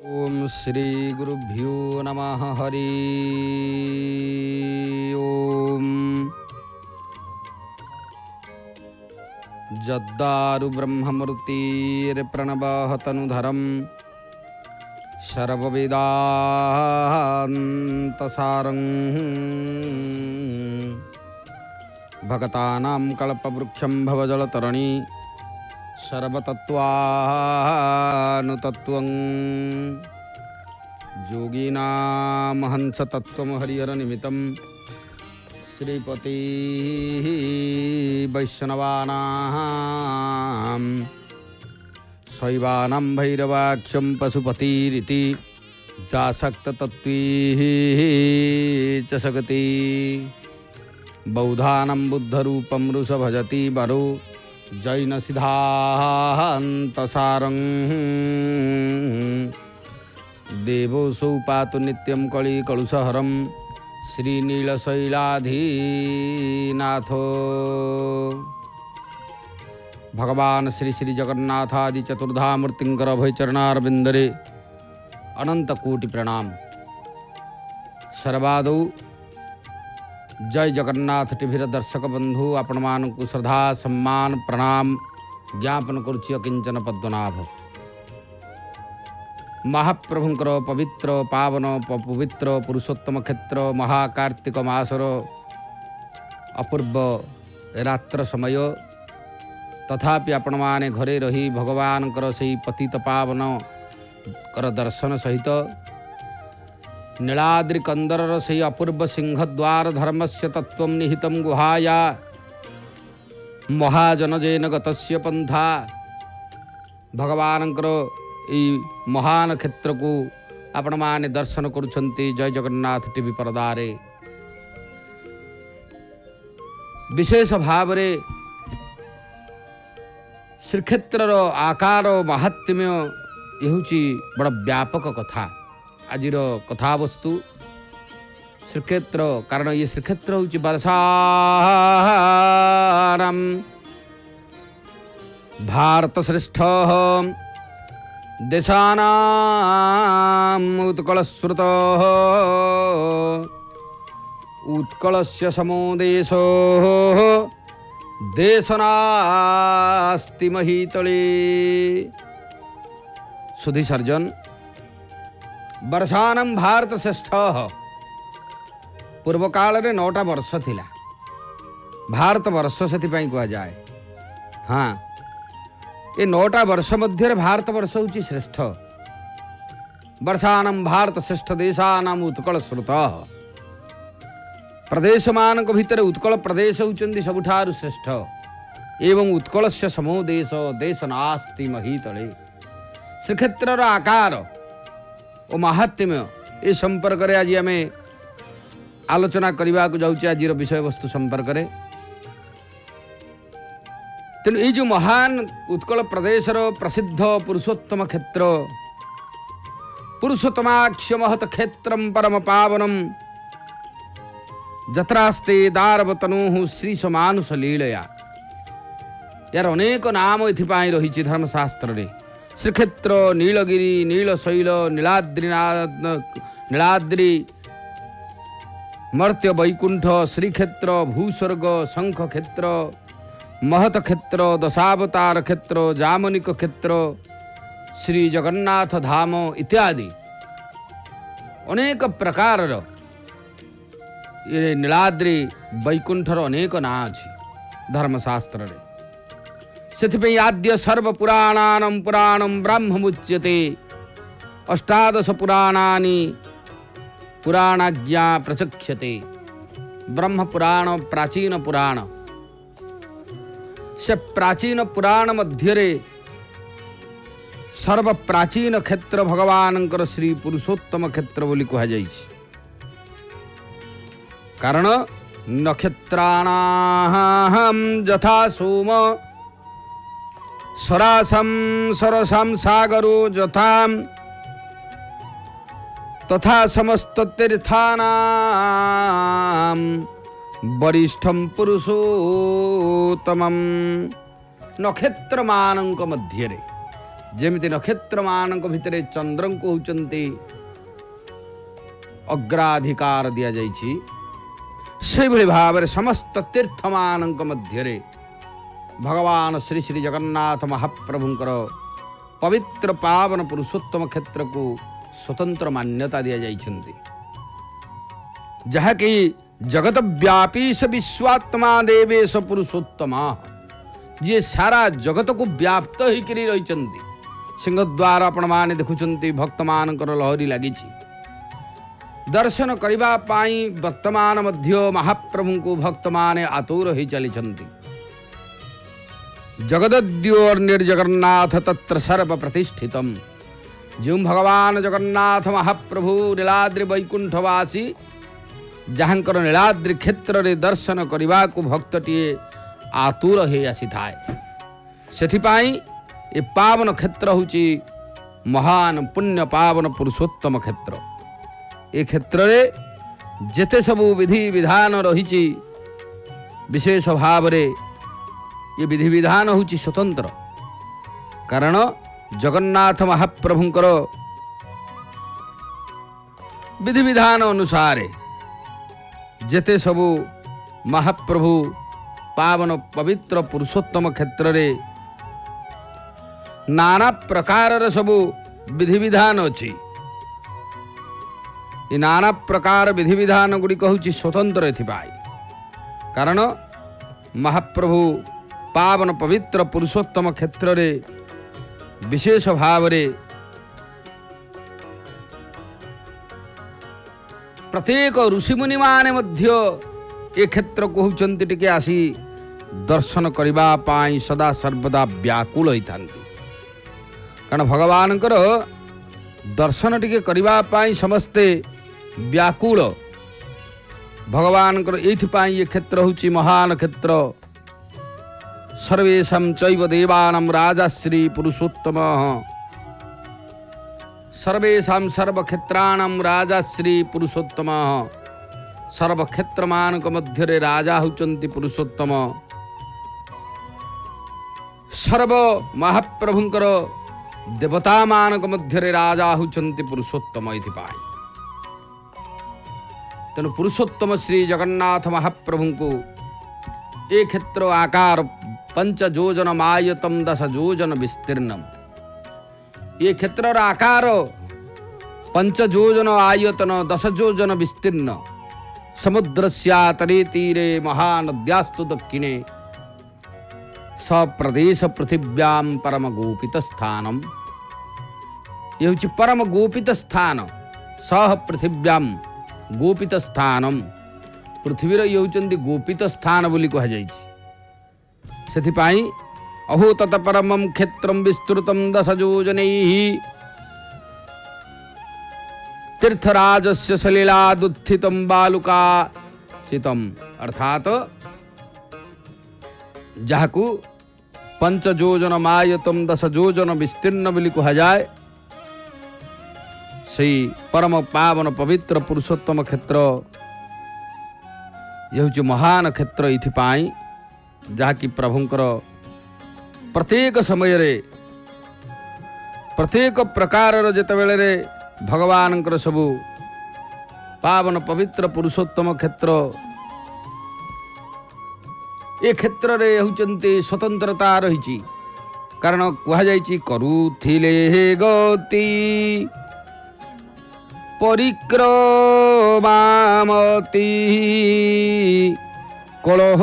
ओम श्री गुरुभ्यो नमः हरि ओम। जद्दारु ब्रह्ममूर्तिर्प्रणवः तनुधरं सर्ववेदान्तसारं भगतानां कल्पवृक्षं भवजलतरणी सर्वतत्त्वानुतत्त्वं योगिनां हंसतत्त्वं हरिहरनिमित्तं श्रीपति वैष्णवानां शैवानां भैरवाख्यं पशुपतिरिति जासक्ततत्त्वी च सगति बौद्धानां बुद्धरूपं रुषभजति वरो जैन सिद्धान्तसारं देवोऽसौ पातु नित्यं कलिकलुषहरं श्रीनीलशैलाधीनाथो भगवान श्री श्री जगन्नाथादि चतुर्धामूर्तिंकर अभयचरणारविंदरे अनंत कोटि प्रणाम। सर्वादौ जय जगन्नाथ टीभीर दर्शक बंधु आपण मानकु श्रद्धा सम्मान प्रणाम ज्ञापन करुछि अकिंचन पद्मनाभ। महाप्रभुंकर पवित्र पावन पवित्र पुरुषोत्तम क्षेत्र महाकार्तिक मासर अपूर्व रात्र समय तथापि आपण माने घरे रही भगवानकर सेही पतित पावन कर दर्शन सहित नीलाद्रि कंदरर से अपूर्व सिंहद्वार धर्मस्य तत्त्वं निहितं गुहाया महाजनजेन गतस्य पंथा भगवानकर ई महान क्षेत्र को आपण माने दर्शन करुछंती जय जगन्नाथ टीवी परदारे। विशेष भाव रे श्रीक्षेत्रर आकार महात्म्य यहुची बड़ व्यापक कथा। आजिर कथावस्तु श्रीक्षेत्र कारण ये श्रीक्षेत्र हूँ वर्षाणां भारत श्रेष्ठ देशानां उत्कलश्रुत उत्कलस्य समो देशो देशनास्ति महीतले। सुधी सर्जन वर्षानम भारत श्रेष्ठ पूर्व काल रे 9टा वर्ष थिला भारत वर्ष से कह जाए। हाँ ये 9टा वर्ष मध्य भारत वर्ष हूँ श्रेष्ठ। वर्षानम भारत श्रेष्ठ देशानाम उत्कल श्रुत प्रदेश मान भितर उत्कल प्रदेश होउचंदी सबुठारु श्रेष्ठ एवं उत्कल से समो देश देश नास्ति महीतले। श्रीक्षेत्रर आकार ओ महात्म्य ए संपर्क रे आज आम आलोचना करने को जाऊँ आज विषय वस्तु संपर्क रे। तेणु ये जो महान उत्कल प्रदेशर प्रसिद्ध पुरुषोत्तम क्षेत्र पुरुषोत्तमाख्य महत क्षेत्रम परम पावनम जत्रास्ते दारवतनु श्री समानुष लीलया यार अनेक नाम इथिपाई रही धर्मशास्त्र रे। श्रीक्षेत्र नीलगिरी नीलशैल नीलाद्रि मर्त्य वैकुंठ श्रीक्षेत्र भूस्वर्ग शंख क्षेत्र महत क्षेत्र दशावतार क्षेत्र जामनिक क्षेत्र श्री जगन्नाथ धाम इत्यादि अनेक प्रकार नीलाद्रि वैकुंठर अनेक ना अच्छी धर्मशास्त्र रे। सेथिपई आद्य सर्व पुराणानं पुराणं ब्रह्ममुच्यते अष्टादश पुराणानि पुराणाज्ञा प्रचक्ष्यते। ब्रह्म पुराण प्राचीन पुराण से प्राचीन पुराण मध्यरे सर्व प्राचीन क्षेत्र भगवानंकर श्री पुरुषोत्तम क्षेत्र बोली कहा जाइछि। कारण नक्षत्राणां यथा सोम सरासम सरसम सागरो यथा तथा समस्त तीर्थानां वरिष्ठम पुरुषोत्तमम। नक्षत्र मानक मध्य जेमिति नक्षत्र मानक भितरे चंद्र को होचंती अग्राधिकार दिया जाइछि से भली भाव समस्त तीर्थ मानक मध्यरे भगवान श्री श्री जगन्नाथ महाप्रभुंकर पवित्र पावन पुरुषोत्तम क्षेत्र को स्वतंत्र मान्यता दिया जाइछन्ति जहाँकि जगत व्यापी स विश्वात्मा देवेश पुरुषोत्तमा जी सारा जगत को व्याप्त होकर रही सिंहद्वार आपण माने देखुंत भक्त मानकर लहरी लगी दर्शन करने पाई वर्तमान मध्य महाप्रभु को भक्त माने आतुर हो चली जगदद्योर्निर्जगन्नाथ तत्र सर्व प्रतिष्ठितम जो भगवान जगन्नाथ महाप्रभु नीलाद्रि वैकुंठवासी जहाँकर नीलाद्रि क्षेत्र रे दर्शन करने को भक्तटीए आतुर हो आसी थाए से ये पावन क्षेत्र होची महान पुण्य पावन पुरुषोत्तम क्षेत्र ये क्षेत्र रे जेते सबु विधि विधान रही विशेष भाव रे ये विधि विधान होची स्वतंत्र कारण जगन्नाथ महाप्रभुंकर विधि विधान अनुसार जेते सबु महाप्रभु पावन पवित्र पुरुषोत्तम क्षेत्र रे नाना प्रकार सबु विधि विधान अच्छी ये नाना प्रकार विधि विधान गुड़ी कहूँ स्वतंत्र एथिपाई कारण महाप्रभु पावन पवित्र पुरुषोत्तम क्षेत्र रे विशेष भाव रे प्रत्येक ऋषिमुनि माने मध्य ये क्षेत्र को होचंती टिके आसी दर्शन करबा पाई सदा सर्वदा व्याकुल होता कारण भगवानकर दर्शन टिके करबा पाई समस्ते व्याकुल भगवानकर एथिपाई ये क्षेत्र होची महान क्षेत्र सर्वेशं चैव देवानां राजश्री पुरुषोत्तम सर्वेशा सर्वक्षेत्राणां राजश्री पुरुषोत्तम सर्वक्षेत्र मानक मध्य राजा होचंती पुरुषोत्तम सर्व महाप्रभुंकर देवता मानक मध्य राजा होचंती पुरुषोत्तम इथिपाई तेणु पुरुषोत्तम श्री जगन्नाथ महाप्रभु को एक क्षेत्र आकार 5 योजन आयतम 10 योजन विस्तीर्णम ये क्षेत्र आकार 5 योजन आयतन 10 योजन विस्तीर्ण समुद्रस्यातरे तीरे महानद्यास्तु दक्षिणे सप्रदेश पृथिव्यां परम गोपित स्थानम ये हूँ परम गोपित स्थान सह पृथिव्यां गोपित स्थानम पृथ्वीर ये होचंदी गोपित स्थान बोली कह जाइछि सेथिपाई अहो तत परमं क्षेत्रं विस्तृतं 10 योजनैः तीर्थराजस्य सलिलादुत्थितं बालुका चितम अर्थात जहाकू 5 योजन आयतम 10 योजन विस्तीर्ण बोली कह जाए सही परम पावन पवित्र पुरुषोत्तम क्षेत्र ये हूँ महान क्षेत्र इथिपाई जहाँकि प्रभुंकर प्रत्येक समय रे प्रत्येक प्रकार जेतेबेले रे भगवानंकर सबु पावन पवित्र पुरुषोत्तम क्षेत्र ए क्षेत्र रे होचंती स्वतंत्रता रही कारण कहुई करुथिले गति परिक्रमामती कलह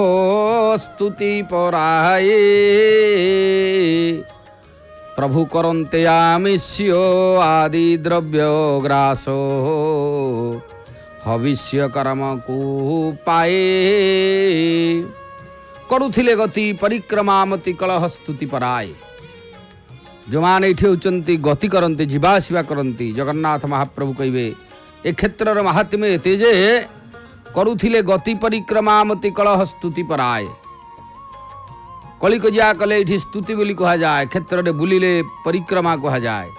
स्तुति पराये प्रभु करन्ते आमिष्यो आदि द्रव्य ग्रासो हविष्य कर्म को पाए करुथिले गति परिक्रमामती कलह स्तुति पराये जो माने इठे होचंती गति करंती जीवासीवा करंती जगन्नाथ महाप्रभु कहिबे ए क्षेत्र महात्म्य एते जे करुथिले गति परिक्रमामती कलह स्तुति पराये कली को जा कले इठी स्तुति बोली कहा जाए क्षेत्र रे बुलिले परिक्रमा कहा जाए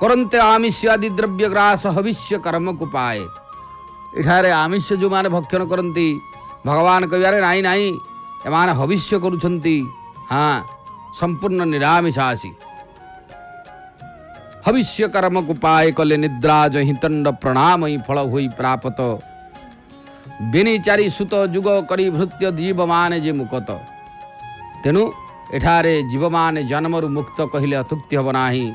करंते आमिष आदि द्रव्य ग्रास हविष्य कर्म को पाए इठारे आमिष जो माने भक्षण करंती भगवान कहिबारे नाई नाई एमाने हविष्य करूछंती हाँ संपूर्ण निरामिषासी हविष्य कर्म को पाए कले निद्रा जहि तंड प्रणाम ही फल हुई प्राप्त बिनी चारि सुत जुग करी भृत्य जीव माने जे मुकत तेणु एठारे जीव माने जन्मरु मुक्त कहले अतुक्ति हब नाही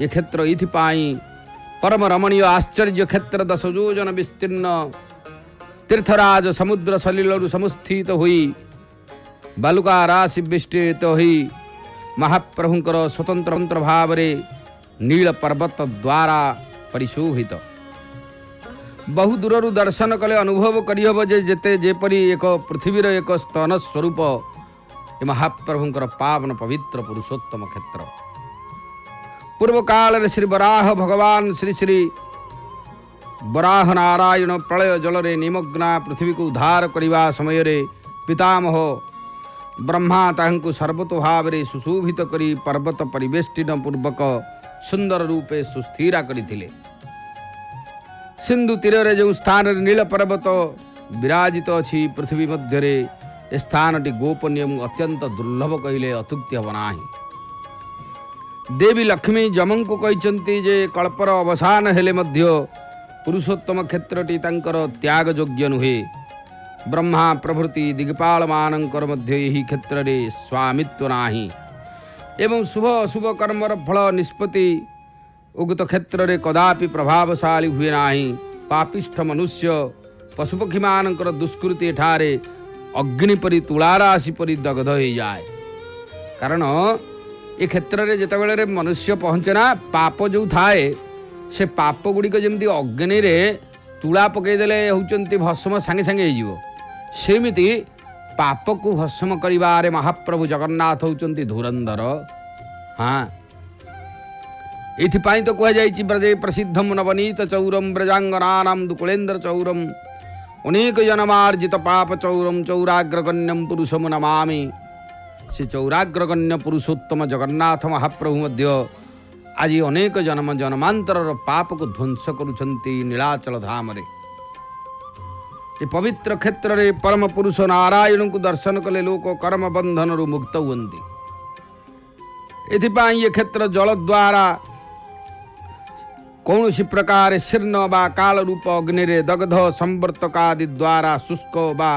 ये क्षेत्र इथिपाई परम रमणीय आश्चर्य क्षेत्र 10 योजन विस्तीर्ण तीर्थराज समुद्र सलिलरु समुस्थित हुई बालुका राशि विष्टित हुई महाप्रभुंकर स्वतंत्र भाव नील पर्वत द्वारा परिशोभित बहु दूरु दर्शन कले अनुभव करहब जे जेते जेपरी एक पृथ्वीर एक स्तन स्वरूप ये महाप्रभुंकर पावन पवित्र पुरुषोत्तम क्षेत्र पूर्व काल श्री वराह भगवान श्री श्री वराह नारायण प्रलय जल रे निमग्ना पृथ्वी को उद्धार करने समय रे पितामह ब्रह्मा ताहंकु सर्वतो भाव सुशोभित करी पर्वत परिवेष्टिन पूर्वक सुंदर रूपे सुस्थिरा करथिले सिंधु तीर रे जो स्थान नील पर्वत विराजित अच्छी पृथ्वी मध्य रे स्थानटी गोपनीय अत्यंत दुर्लभ कहले अतुक्ति हब नाही देवी लक्ष्मी जमंकु कहते जे कल्पर अवसान हेले मध्य पुरुषोत्तम क्षेत्रटी तांकर त्याग योग्य नुहे ब्रह्मा प्रभृति दिग्पाल मानंकर मध्य यही क्षेत्र रे स्वामित्व नाही एवं शुभ अशुभ कर्मर फल निष्पत्ति उक्त क्षेत्र रे कदापि प्रभावशाली हुए नाही पापिष्ठ मनुष्य पशुपक्षी मानंकर दुष्कृति एठारे अग्नि परि तुलाराशि परि दग्ध हो जाए कारण ए क्षेत्र रे जेतेबेले रे मनुष्य पहुँचे ना पाप जो थाए से पाप गुड़िक जमी अग्नि रे तुला पकईदेले होचंती भस्म सांगे सांगे हो सेमिति पाप को भस्म करिबारे महाप्रभु जगन्नाथ होचंती धुरंधर हाँ एथिपाई तो कह जाइछि ब्रजे प्रसिद्धम नवनीत चौरम ब्रजांगनानां दुकुलेन्द्र चौरम अनेक जन्मार्जित पाप चौरम चौराग्रगण्यम पुरुषम नमामि से चौराग्रगण्य पुरुषोत्तम जगन्नाथ महाप्रभु मध्य आज अनेक जन्म जन्मांतर पाप को ध्वंस करुछंती नीलाचल धाम रे ये पवित्र क्षेत्र रे परम पुरुष नारायण को दर्शन कले लोक कर्म बंधन रु मुक्त हुंती एथिपाई ये क्षेत्र जल द्वारा कौन सी प्रकार शीर्ण बा काल रूप अग्नि रे दग्ध संवर्तकादि द्वारा शुष्क बा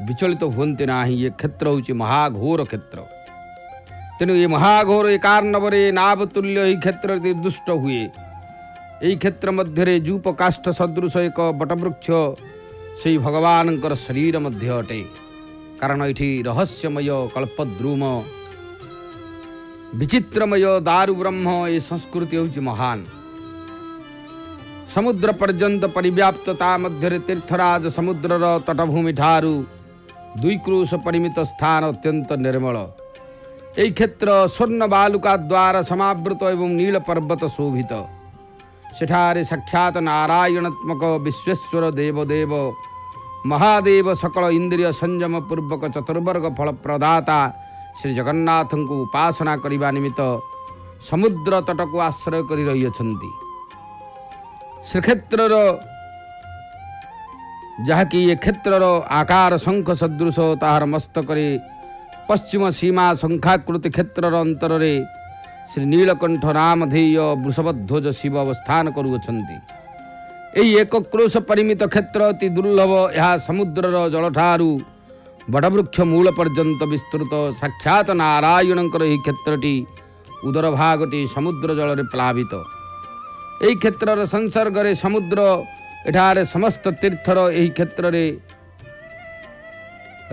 विचलित हुंती नाही ये क्षेत्र होची महाघोर क्षेत्र तेणु ये महाघोर एकार्णवरे नावतुल्य ही क्षेत्र निर्दुष्ट हुए यही क्षेत्र मध्य जूप काष्ठ सदृश एक बटवृक्ष से भगवानंकर शरीर मध्य अटे कारण ये रहस्यमय कल्पद्रुम विचित्रमय दारु ब्रह्म ये संस्कृति होची महान समुद्र पर्यंत परिव्याप्तता मध्य तीर्थराज समुद्रर तटभूमि ठारू 2 क्रोश परिमित स्थान अत्यंत निर्मल यही क्षेत्र स्वर्ण बालुका द्वारा समावृत एवं नील पर्वत शोभित सेठारे साक्षात नारायणात्मक विश्वेश्वर देवदेव महादेव सकल इंद्रिय संयम पूर्वक चतुर्वर्ग फल प्रदाता श्री जगन्नाथ को उपासना करने निमित्त समुद्र तट को आश्रय कर रही अछंती श्रीक्षेत्र जहाँकि ये क्षेत्र आकार शंख सदृश ताहार मस्तक पश्चिम सीमा शंखाकृति क्षेत्र अंतर श्री नीलकंठ नामधेय वृषभध्वज शिव अवस्थान करुअछंती यही 1 क्रोश परिमित क्षेत्र अति दुर्लभ यह समुद्रर जलठारू बड़वृक्ष मूल पर्यंत विस्तृत साक्षात नारायणंकर यही क्षेत्रटी उदर भागटी समुद्र जल रे प्लावित यही क्षेत्र संसर्ग रे समुद्र एठारे समस्त तीर्थर यही क्षेत्र रे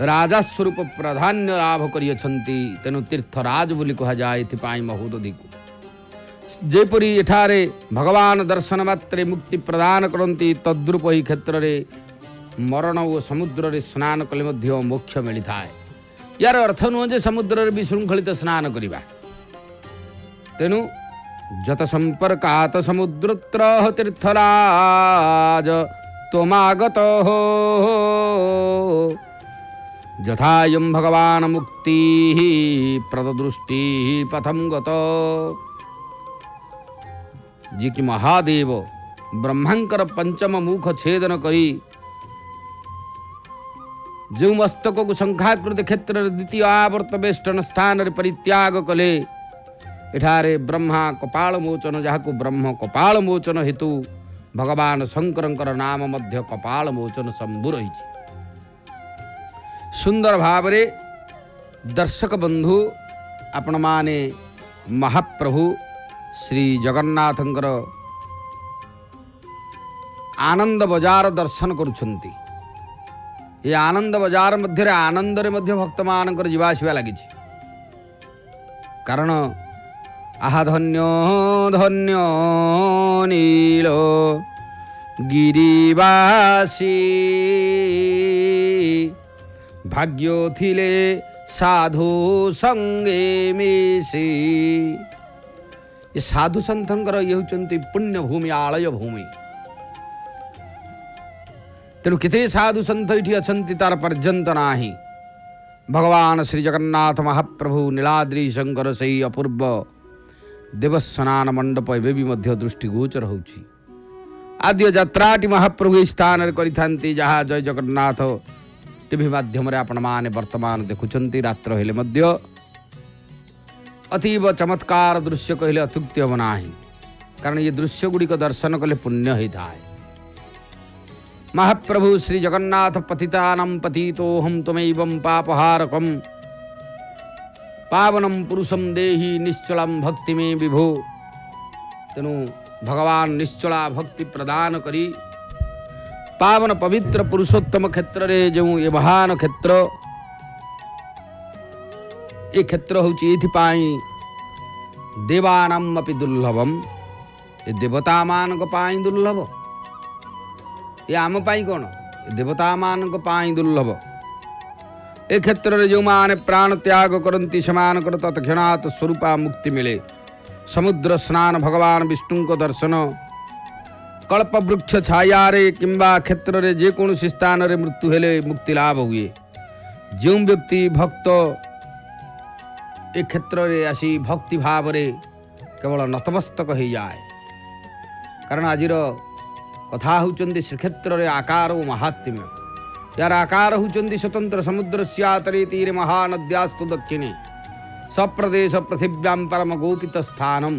राजा स्वरूप प्राधान्य लाभ करियछंती तेणु तीर्थराज बोली कहा जाए एथिपाई महोदधि को जेपरी एठारे भगवान दर्शन मात्रे मुक्ति प्रदान करती तद्रूप ही क्षेत्र रे मरण और समुद्र रे स्नान कले मध्य मोक्ष मिली थाए यार अर्थ नुह जे समुद्र रे विशृंखलित स्नान करिबा तेणु जत संपर्कात समुद्रत्र तीर्थराज त्वमागत हो यथायं भगवान मुक्ति प्रददृष्टि पथम गत जी कि महादेव ब्रह्मांकर पंचम मुख छेदन करी जो मस्तक को शंखाकृत क्षेत्र द्वितीय आवर्त बेष्टन स्थान परित्याग कले एठारे ब्रह्मा कपाल मोचन जहाँ ब्रह्म कपाल मोचन हेतु भगवान शंकर नाम मध्य कपाल मोचन शंभु रही। सुंदर भावरे दर्शक बंधु आपण माने महाप्रभु श्री जगन्नाथंकर आनंद बजार दर्शन करुछंती। ये आनंद बजार मध्य आनंद रे मध्य भक्त मानकर जीवाशिवा लगी। कारण आहा धन्य धन्य नील गिरिवासी भाग्य थिले साधु संगे मिसी। ये साधु संतंकर ये होचंती पुण्य भूमि आलय भूमि। तेणु केते साधु संत ये अच्छी तार पर्यंत नाही। भगवान श्री जगन्नाथ महाप्रभु नीलाद्री शंकर सही अपूर्व देवस्नान मंडप एवं भी मध्य दृष्टिगोचर होची। आद्य यात्राटी महाप्रभु स्थान करिथांती जहाँ जय जगन्नाथ टीवी माध्यम आपण माने वर्तमान देखुचंती। रात्र हेले मध्य अतीव चमत्कार दृश्य कहले अत्युक्ति हम नाही। कारण ये दृश्य गुड़िक दर्शन कले पुण्य होता है। महाप्रभु श्री जगन्नाथ पतितानं पतितोऽहं त्वमेवं पापहारकं पावनं पुरुषं देहि निश्चलं भक्ति में विभो। तेणु भगवान निश्चला भक्ति प्रदान करी पावन पवित्र पुरुषोत्तम क्षेत्र रे जो ये महान क्षेत्र ये क्षेत्र होची एथिपाई देवानाम अपि दुर्लभम। ये देवता मानक पाई दुर्लभ। ये आम पाई कौन देवता मानक पाई दुर्लभ। ए क्षेत्र रे जो माने प्राण त्याग करती समान कर तत्क्षणात् स्वरूपा मुक्ति मिले। समुद्र स्नान भगवान विष्णु को दर्शन कल्प वृक्ष छाया रे किंबा क्षेत्र रे जे कौन स्थान रे मृत्यु हेले मुक्ति लाभ हुए। जो व्यक्ति भक्त ए क्षेत्र रे आसी भक्ति भाव रे केवल नतमस्तक हो जाए। कारण आजिर कथा होचंदी श्रीक्षेत्र रे आकार और महात्म्य। यार आकार होचंदी स्वतंत्र समुद्र स्यातरे तीरे महानद्यास्तु दक्षिणे सप्रदेश पृथिव्यां परम गोपित स्थानम।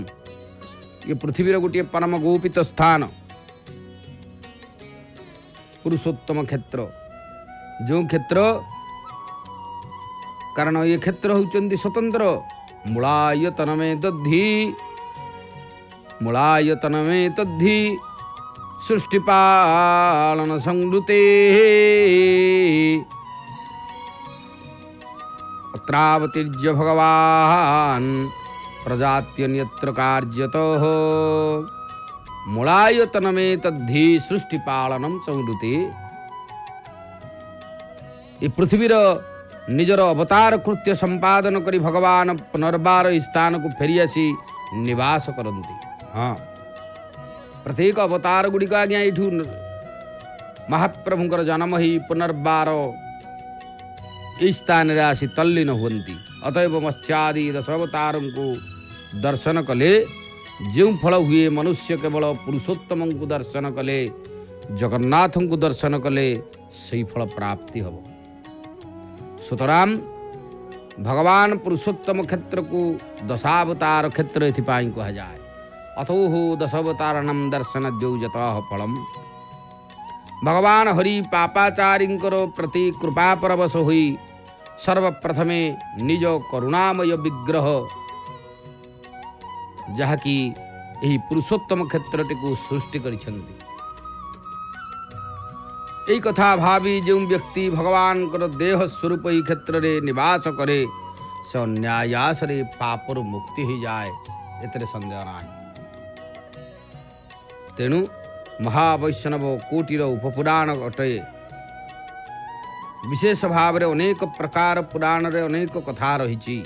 ये पृथ्वी गोटे परम गोपित स्थान पुरुषोत्तम क्षेत्र। जो क्षेत्र कारण ये क्षेत्र होचंदी स्वतंत्र मूलायतन में दद्धि मूलायतन में तद्धि सृष्टिपालन संगृते अत्रावतीर्य भगवान प्रजात्यन्यत्र कार्यतः मूलायतन में तद्धि सृष्टिपालनम संगृते। ये पृथ्वीर निजर अवतार कृत्य संपादन करी भगवान पुनर्बार स्थान को फेरी आसी निवास करती। हाँ प्रत्येक अवतार गुड़िक आज्ञा यू महाप्रभुंकर जन्म ही पुनर्बार यही स्थान रे आसी तल्लीन हुंती। अतएव मत्स्यादि 10 अवतारों को दर्शन कले जो फल हुए मनुष्य केवल पुरुषोत्तम को दर्शन कले जगन्नाथ को दर्शन कले सही फल प्राप्ति हम। सुतराम भगवान पुरुषोत्तम क्षेत्र को दशावतार क्षेत्र एथिपाई कहा जाए। अथोह 10 अवतारणम दर्शन द्योजतः फलम। भगवान हरि पापाचारींकर प्रति कृपा परवश हुई सर्वप्रथमे निज करुणामय विग्रह जहाँकि यही पुरुषोत्तम क्षेत्रटी को सृष्टि करिछन्ति। यही कथा भावी जो व्यक्ति भगवान को देह स्वरूप ही क्षेत्र रे निवास करे से अन्यायास रे पापर मुक्ति ही जाए एतरे संदेह नाही। तेणु महावैष्णव कोटिर उपपुराण अटे। विशेष भाव रे अनेक प्रकार पुराण रे अनेक कथा रही।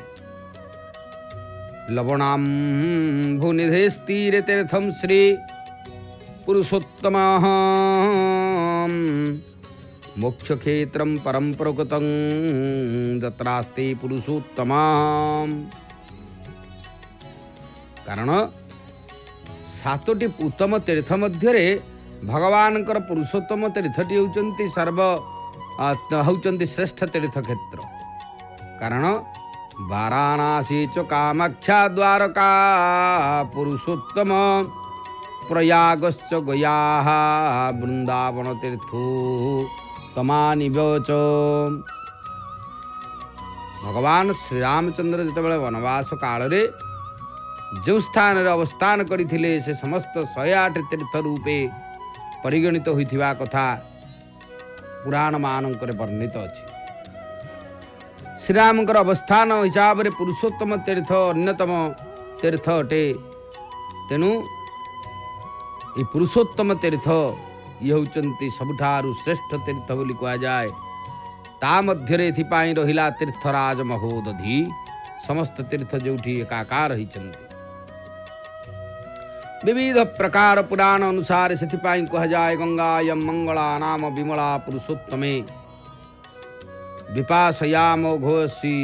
लवणाम भूनिधेस्तीरे तीर्थम श्री पुरुषोत्तम मोक्ष क्षेत्रम परम प्रकृतं दत्रास्ते पुरुषोत्तम। कारण 7टी उत्तम तीर्थ मध्य भगवान पुरुषोत्तम तीर्थटी होचंती सर्व होउचंती श्रेष्ठ तीर्थ क्षेत्र। कारण वाराणसी च कामाख्या द्वारका पुरुषोत्तम प्रयागश्च गया वृंदावन तीर्थो तमानि च। भगवान श्री रामचंद्र जितेबाला वनवास काल रे जो स्थान रे अवस्थान करथिले से समस्त 108 तीर्थ रूपे परिगणित होइथिबा कथा पुराण मानकर वर्णित अछि। श्रीरामकर अवस्थान हिसाब रे पुरुषोत्तम तीर्थ अन्यतम तीर्थ अटे। तेणु ये पुरुषोत्तम तीर्थ ये होउचंती सबुठारु श्रेष्ठ तीर्थ बोली कहा जाए। ता मध्यरे एथिपाई रहिला तीर्थराज महोदधि समस्त तीर्थ जोठी एकाकार होइचंती। विविध प्रकार पुराण अनुसार सेथिपाई कहा जाए गंगायम मंगला नाम विमला पुरुषोत्तमे विपाशया मोघोसी।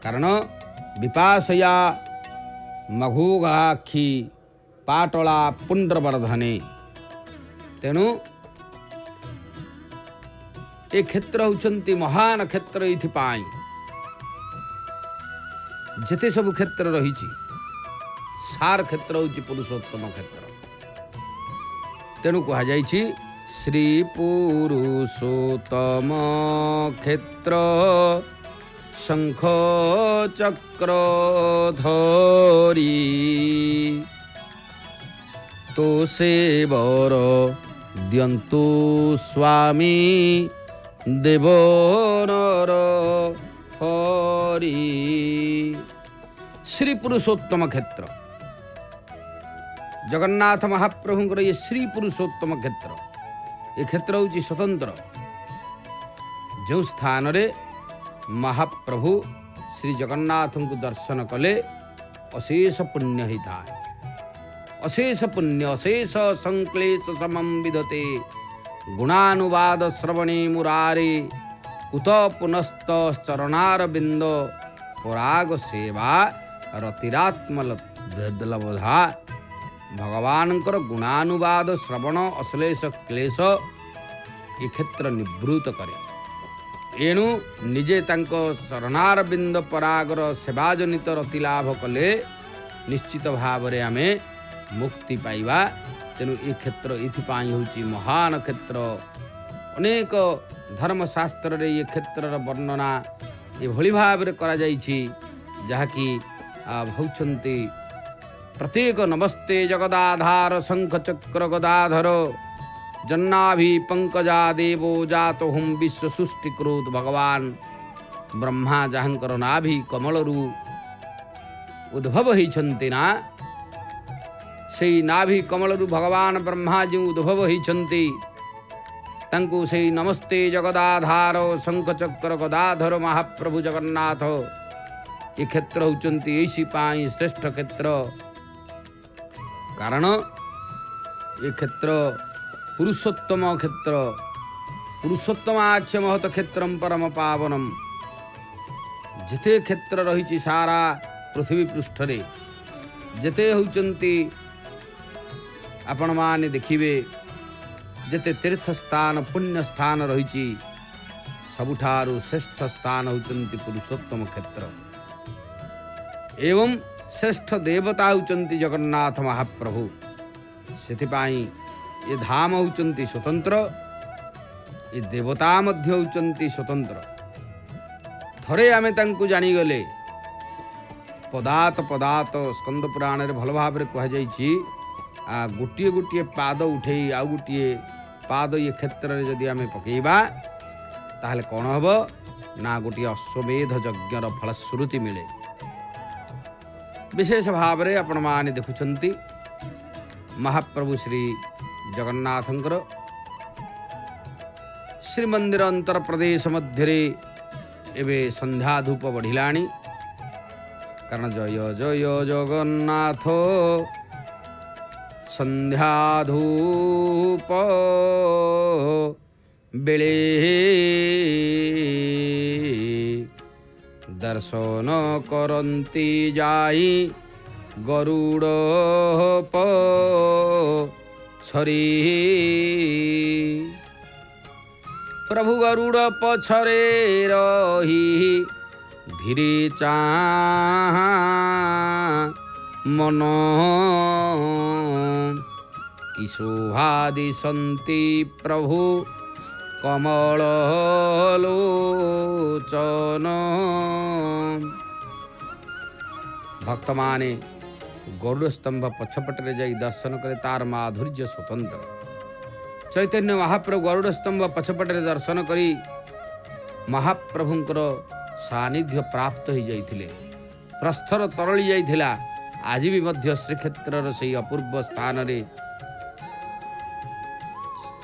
कारण विपाशया मघोघाक्षी पाटला पुंड्रवर्धने। तेणु ए क्षेत्र होउचंती महान क्षेत्र। एथिपाई जेते सब क्षेत्र रहिछि सार क्षेत्र होउछि पुरुषोत्तम क्षेत्र। तेणु कहा जाइछि श्री पुरुषोत्तम क्षेत्र शंख चक्र धरी तो सेवर दियंतु स्वामी देवनर हरि। श्री पुरुषोत्तम क्षेत्र जगन्नाथ महाप्रभुंकर ये श्री पुरुषोत्तम क्षेत्र। ये क्षेत्र हूँ स्वतंत्र। जो स्थान रे महाप्रभु श्री जगन्नाथ को दर्शन कले अशेष पुण्य होता है। अशेष पुण्य अशेष संक्लेश समम विधते गुणानुवाद श्रवणे मुरारे कुत पुनस्त चरणार बिंद पराग सेवा रतिरात्मलब्धा। भगवानकर गुणानुवाद श्रवण अश्लेष क्लेश ये क्षेत्र निवृत्त करे। एणु निजे तांको शरणार बिंद परागर सेवा जनित रति लाभ कले निश्चित भाव रे आमे मुक्ति पाइबा। तेणु ये क्षेत्र इथिपाई होउची महान क्षेत्र। अनेक धर्मशास्त्र रे ये क्षेत्र वर्णना एभली भाव रे करा जाइछि जहाँकि होउछन्ति प्रत्येक नमस्ते जगदाधार शंख चक्र गदाधर जन्नाभि पंकजा देवो जातो हुम विश्व सृष्टि क्रोध। भगवान ब्रह्मा जहाँकर नाभि कमलरू उद्भव होइछन्ति ना, सेई नाभि कमलरू भगवान ब्रह्मा जो उद्भव होइछन्ति तांकु सेई नमस्ते जगदाधार शंख चक्र गदाधर महाप्रभु जगन्नाथ ये क्षेत्र होउछन्ति ऐसी पाई श्रेष्ठ क्षेत्र। कारण ये क्षेत्र पुरुषोत्तम क्षेत्र। पुरुषोत्तमाख्य महत क्षेत्रम परम पावनम। जेते क्षेत्र रही सारा पृथ्वी पृष्ठ रे जेते होउचंती आपण माने देखिबे जेते तीर्थ स्थान पुण्य स्थान रही सबुठारु श्रेष्ठ स्थान होउचंती पुरुषोत्तम क्षेत्र। एवं श्रेष्ठ देवता होउचंती जगन्नाथ महाप्रभु। सेथिपाई ये धाम होउचंती स्वतंत्र, ये देवता मध्य होउचंती स्वतंत्र। थरे आमे तांकु जानी गले पदात पदात स्कंद पुराण रे भल भाव रे कह जाइछि गोटिए गोटिए पाद उठे आ गोटिए पाद ये क्षेत्र रे जदि आमे पकेइबा ताहले कोन हबो ना गोटिए अश्वमेध यज्ञर फलश्रुति मिले। विशेष भाव रे आपण माने देखुछंती महाप्रभु श्री जगन्नाथंकर श्रीमंदिर अंतर प्रदेश मध्य एवं संध्या धूप बढ़िलाणी। कारण जय जय जगन्नाथ संध्या धूप बेले दर्शन करती जाई गरुड़ छरी प्रभु गरुड़ पछरे रही धीरे चाहा मन कि शोभा दिशन्ति प्रभु कमल लोचन। भक्त माने गरुड़ स्तंभ पछपटे जाई दर्शन करे तार माधुर्य स्वतंत्र। चैतन्य महाप्रभु गरुड़ स्तंभ पछपटे दर्शन करी महाप्रभुंकर सानिध्य प्राप्त हो जाइथिले। प्रस्थर तरली जाइथिला। आज भी मध्य श्रीक्षेत्र से अपूर्व स्थान रे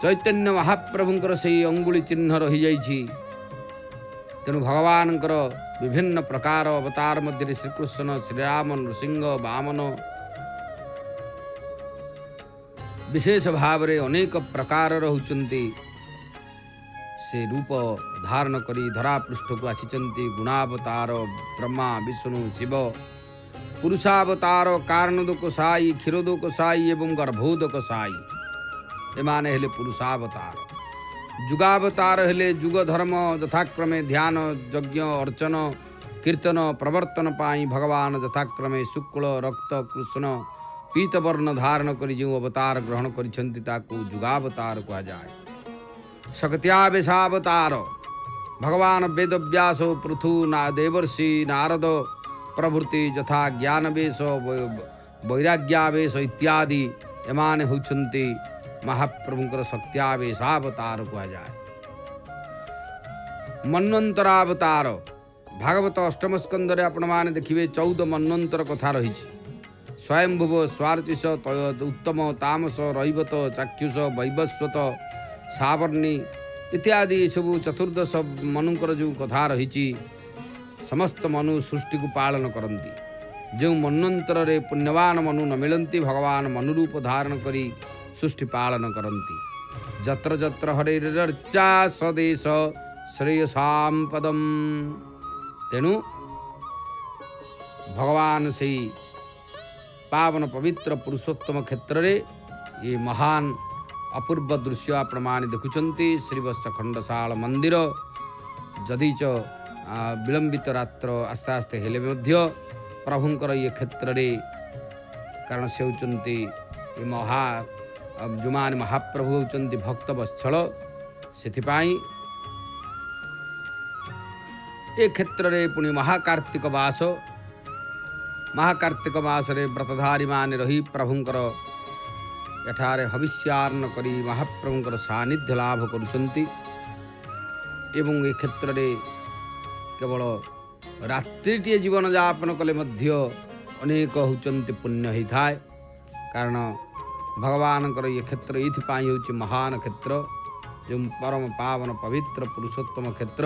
चैतन्य महाप्रभुंकर से अंगुली चिन्ह रही जाइछि। तेणु भगवानकर विभिन्न प्रकार अवतार मध्य श्रीकृष्ण श्रीराम नृसिंह वामन विशेष भाव रे अनेक प्रकार होचंती से रूप धारण करी धरा पृष्ठ को आसीचंती। गुणावतार ब्रह्मा विष्णु शिव, पुरुषावतार कारणोदक साई, क्षीरोदक साई एवं गर्भोदक साई एमाने हेले पुरुषावतार। जुगावतार हेले जुग धर्म यथाक्रमे ध्यान यज्ञ अर्चन कीर्तन प्रवर्तन पाई भगवान यथाक्रमे शुक्ल रक्त कृष्ण पीतवर्ण धारण करी जो अवतार ग्रहण करिसेंति ताकू जुगावतार कहा जाए। शक्त्यावेशावतार भगवान वेदव्यास पृथु ना देवर्षि नारद प्रभृति यथा ज्ञानवेश वैराग्यावेश इत्यादि एमाने होउछन्ति महाप्रभुंकर शक्त्यावेशावतार कहा जाए। मन्वंतरावतार भागवत अष्टम स्कंदरे आपण माने देखिबे 14 मन्वंतर कथा रही। स्वयंभुव स्वार्चिष उत्तम तामस रैवत चाक्षुष वैवस्वत सावर्णी इत्यादि सब चतुर्दश मनुकर जो कथा रही। समस्त मनु सृष्टि को पालन करती। जो मन्वंतर रे पुण्यवान मनु न मिलती भगवान मनुरूप धारण करी सृष्टि पालन करती। जत्र जत्र हरिर्चर्चा स्वदेश श्रेयसाम पदम। तेणु भगवान से पावन पवित्र पुरुषोत्तम क्षेत्र रे ये महान अपूर्व दृश्य प्रमाण देखुंती। श्रीवत्स खंडशाल मंदिर जदीच विलंबित रात्र आस्ते आस्ते हेले मध्य प्रभुंकर ये क्षेत्र रे कारण से होचंती ये महा जो मान महाप्रभु होचंती भक्त वत्सल सेथिपाई ए क्षेत्र रे पुणी महाकार्तिक मास रे व्रतधारी मान रही प्रभुंकर एठारे हविष्यार्ण करी महाप्रभुंकर सानिध्य लाभ करुचंती। एवं ए क्षेत्र रे केवल रात्रिटीए जीवन यापन कले मध्य अनेक होचंती पुण्य ही थाए। कारण भगवानकर ये क्षेत्र ये होची महान क्षेत्र जो परम पावन पवित्र पुरुषोत्तम क्षेत्र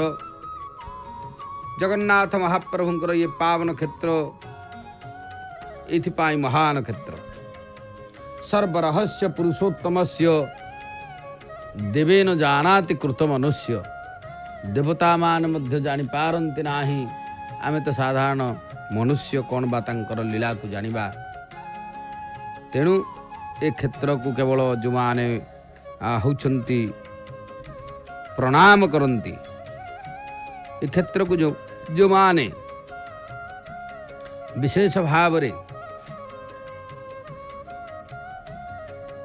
जगन्नाथ महाप्रभुंकर ये पावन क्षेत्र ये महान क्षेत्र। सर्वरहस्य पुरुषोत्तमस्य देवेन जानाति कृत मनुष्य। देवता मान मध्य जानी पारंती नाही। आमे तो साधारण मनुष्य कौन बा तांकर लीला को जानिबा। तेणु ए क्षेत्र को केवल जो माने होचंती प्रणाम करंती। ए क्षेत्र को जो माने विशेष भाव रे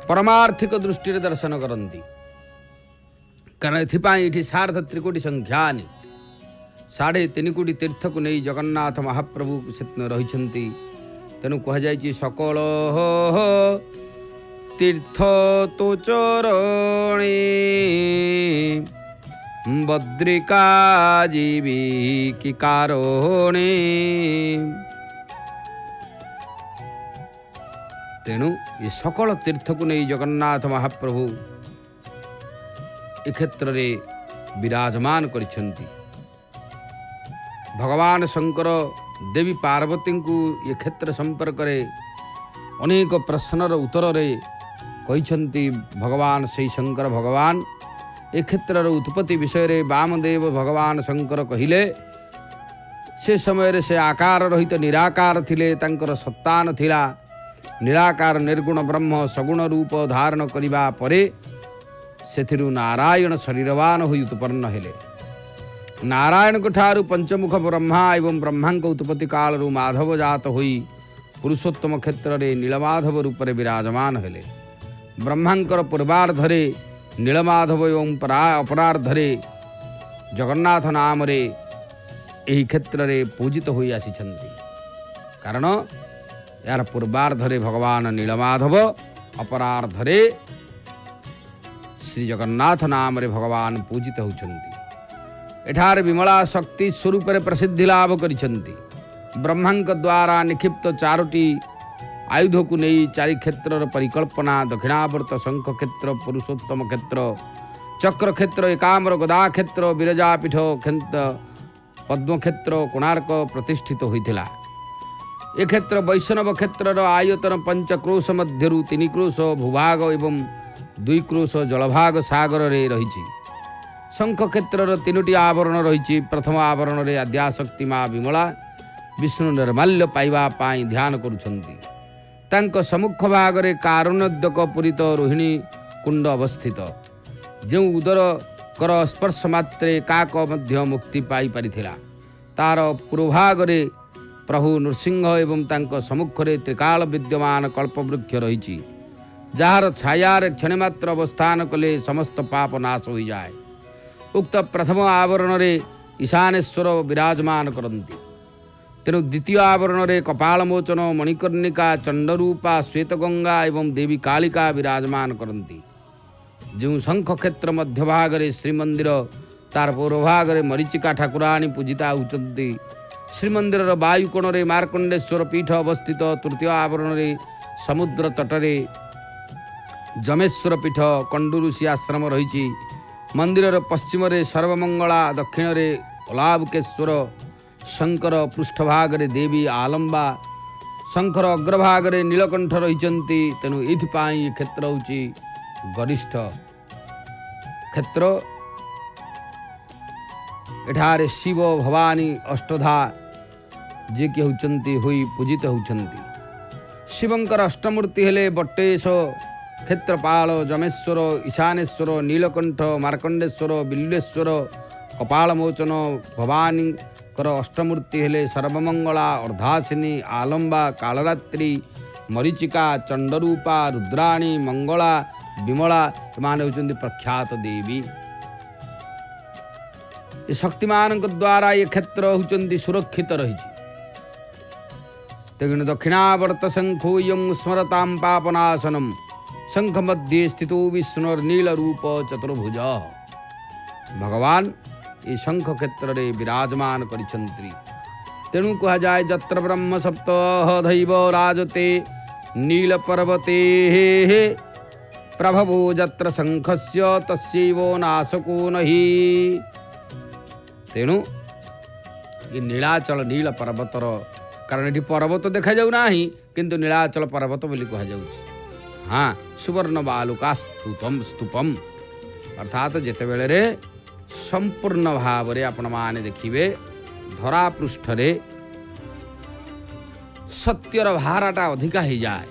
परमार्थिक दृष्टि रे दर्शन करंती। कारण एथि सार्ध त्रिकोटी संख्यानि 3.5 कोटी तीर्थ को नहीं जगन्नाथ महाप्रभु रही। तेणु कह जाइए सकल तीर्थ तो चरणे बद्रिका जीवी की कारणे। तेणु ये सकल तीर्थ को नहीं जगन्नाथ महाप्रभु ए क्षेत्र रे विराजमान करिसेंती। भगवान शंकर देवी पार्वती को ये क्षेत्र संपर्क रे अनेक प्रश्नर उत्तर रे कहिसेंती। भगवान से शंकर भगवान ए क्षेत्र उत्पत्ति विषय रे वामदेव भगवान शंकर कहिले से समय रे से आकार रहित निराकार थिले। तांकर सत्तान थिला निराकार निर्गुण ब्रह्म सगुण रूप धारण करिबा परे सेथिरु नारायण शरीरवान होई उत्पन्न हेले। नारायण को ठारु पंचमुख ब्रह्मा एवं ब्रह्मा उत्पत्ति कालरू माधव जात होई पुरुषोत्तम क्षेत्र रे नीलमाधव रूप रे विराजमान हेले। ब्रह्मांकर पूर्वार्धरे नीलमाधव एवं अपरार्धरे जगन्नाथ नाम रे एही क्षेत्र रे पूजित होई आसिछन्ति। कारण यार पूर्वार्धरे भगवान नीलमाधव अपरार्धरे श्री जगन्नाथ नाम रे भगवान पूजित होउछन्ति। एठार विमला शक्ति स्वरूप रे प्रसिद्धि लाभ करिछन्ति। ब्रह्मांक द्वारा निक्षिप्त चारोटी आयुध को नहीं चारि क्षेत्र परिकल्पना दक्षिणावर्त शंख क्षेत्र पुरुषोत्तम क्षेत्र चक्र क्षेत्र एकाम्र गदा क्षेत्र विरजापीठ क्षेत्र पद्म क्षेत्र कोणार्क प्रतिष्ठित होइथिला। ए क्षेत्र वैष्णव क्षेत्र आयतन 5 क्रोश मध्यरु 3 क्रोश भूभाग एवं 2 क्रोश जलभाग सागर रे रहिछि। शंख क्षेत्र 3टी आवरण रहिछि। प्रथम आवरण रे आद्याशक्ति माँ विमला विष्णु निर्माल्य पाइबा पाई ध्यान करुछन्ति। तांक सम्मुख भाग रे कारुण्योदक पूरित रोहिणी कुंड अवस्थित। जो उदर कर स्पर्श मात्रे काक मध्य मुक्ति पाई परिथिला। तार पूर्वभाग रे प्रभु नृसिंह एवं तांक सम्मुख रे त्रिकाल विद्यमान कल्पवृक्ष रहिछि। जार छायार क्षणमात्र अवस्थान कले समस्त पाप नाश हो जाए। उक्त प्रथम आवरण रे ईशानेश्वर विराजमान करन्ति। तेणु द्वितीय आवरण रे कपालमोचन मणिकर्णिका चंडरूपा श्वेतगंगा एवं देवी कालिका विराजमान करन्ति। जो शंख क्षेत्र मध्य भाग रे श्रीमंदिर तार पूर्वभाग रे मरीचिका ठाकुराणी पूजिता होचन्ति। श्रीमंदिर वायुकोण रे मार्कंडेश्वर पीठ अवस्थित। तृतीय आवरण रे समुद्र तटरे जमेश्वर पीठ कंडुरुषि आश्रम रहिछि। मंदिर पश्चिम रे सर्वमंगला दक्षिण रे ओलाबकेश्वर शंकर पृष्ठभाग रे देवी आलंबा शंकर अग्रभाग रे नीलकंठ रहिचंती। तेणु एथिपाई क्षेत्र होछि गरिष्ठ क्षेत्र। एठारे शिव भवानी अष्टधा जे कि होचंती होई पूजित होचंती। शिवंकर अष्टमूर्ति हेले बट्टेश क्षेत्रपाल जमेश्वर ईशानेश्वर नीलकंठ मार्कंडेश्वर बिल्वेश्वर कपालमोचन। भवानी कर अष्टमूर्ति हेले सर्वमंगला अर्धासिनी आलंबा कालरात्रि मरीचिका चंडरूपा रुद्राणी मंगला विमला एमाने होचंती प्रख्यात देवी। ये शक्तिमान द्वारा ये क्षेत्र होचंती सुरक्षित रहिछि। तेणु दक्षिणावर्त शंखोयं स्मरतां पापनाशनम शंख मध्ये स्थितो विष्णुर्नील रूप चतुर्भुज। भगवान ये शंख क्षेत्र रे विराजमान करिछन्ति। तेणु कहा जाए जत्र ब्रह्म सप्तह दैव राजते नील पर्वते प्रभवो जत्र शंखस्य तस्यैव नाशको नहि। तेणु ये नीलाचल नील पर्वतर कारण ये पर्वत देखा जाऊ नाही किंतु नीलाचल पर्वत बोली कहा जाउछि। हाँ सुवर्ण बालुका स्तूपम अर्थात जेतेबेले रे संपूर्ण भाव रे आपण माने देखिबे धरा पृष्ठ रे सत्यर भाराटा अधिका हो जाए।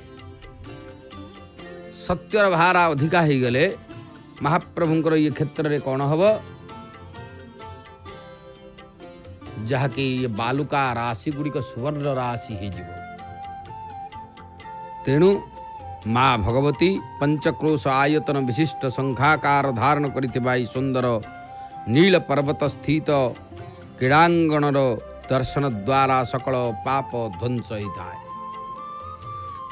सत्यर भारा अधिका हो गले महाप्रभुंकर ये क्षेत्र रे कौन हब जहाँकि ये बालुका राशि गुड़िक सुवर्ण राशि हो। तेणु माँ भगवती पंचक्रोश आयतन विशिष्ट शंखाकार धारण करिथिबा सुंदर नील पर्वत स्थित क्रीड़ांगणर दर्शन द्वारा सकल पाप ध्वंस होता है।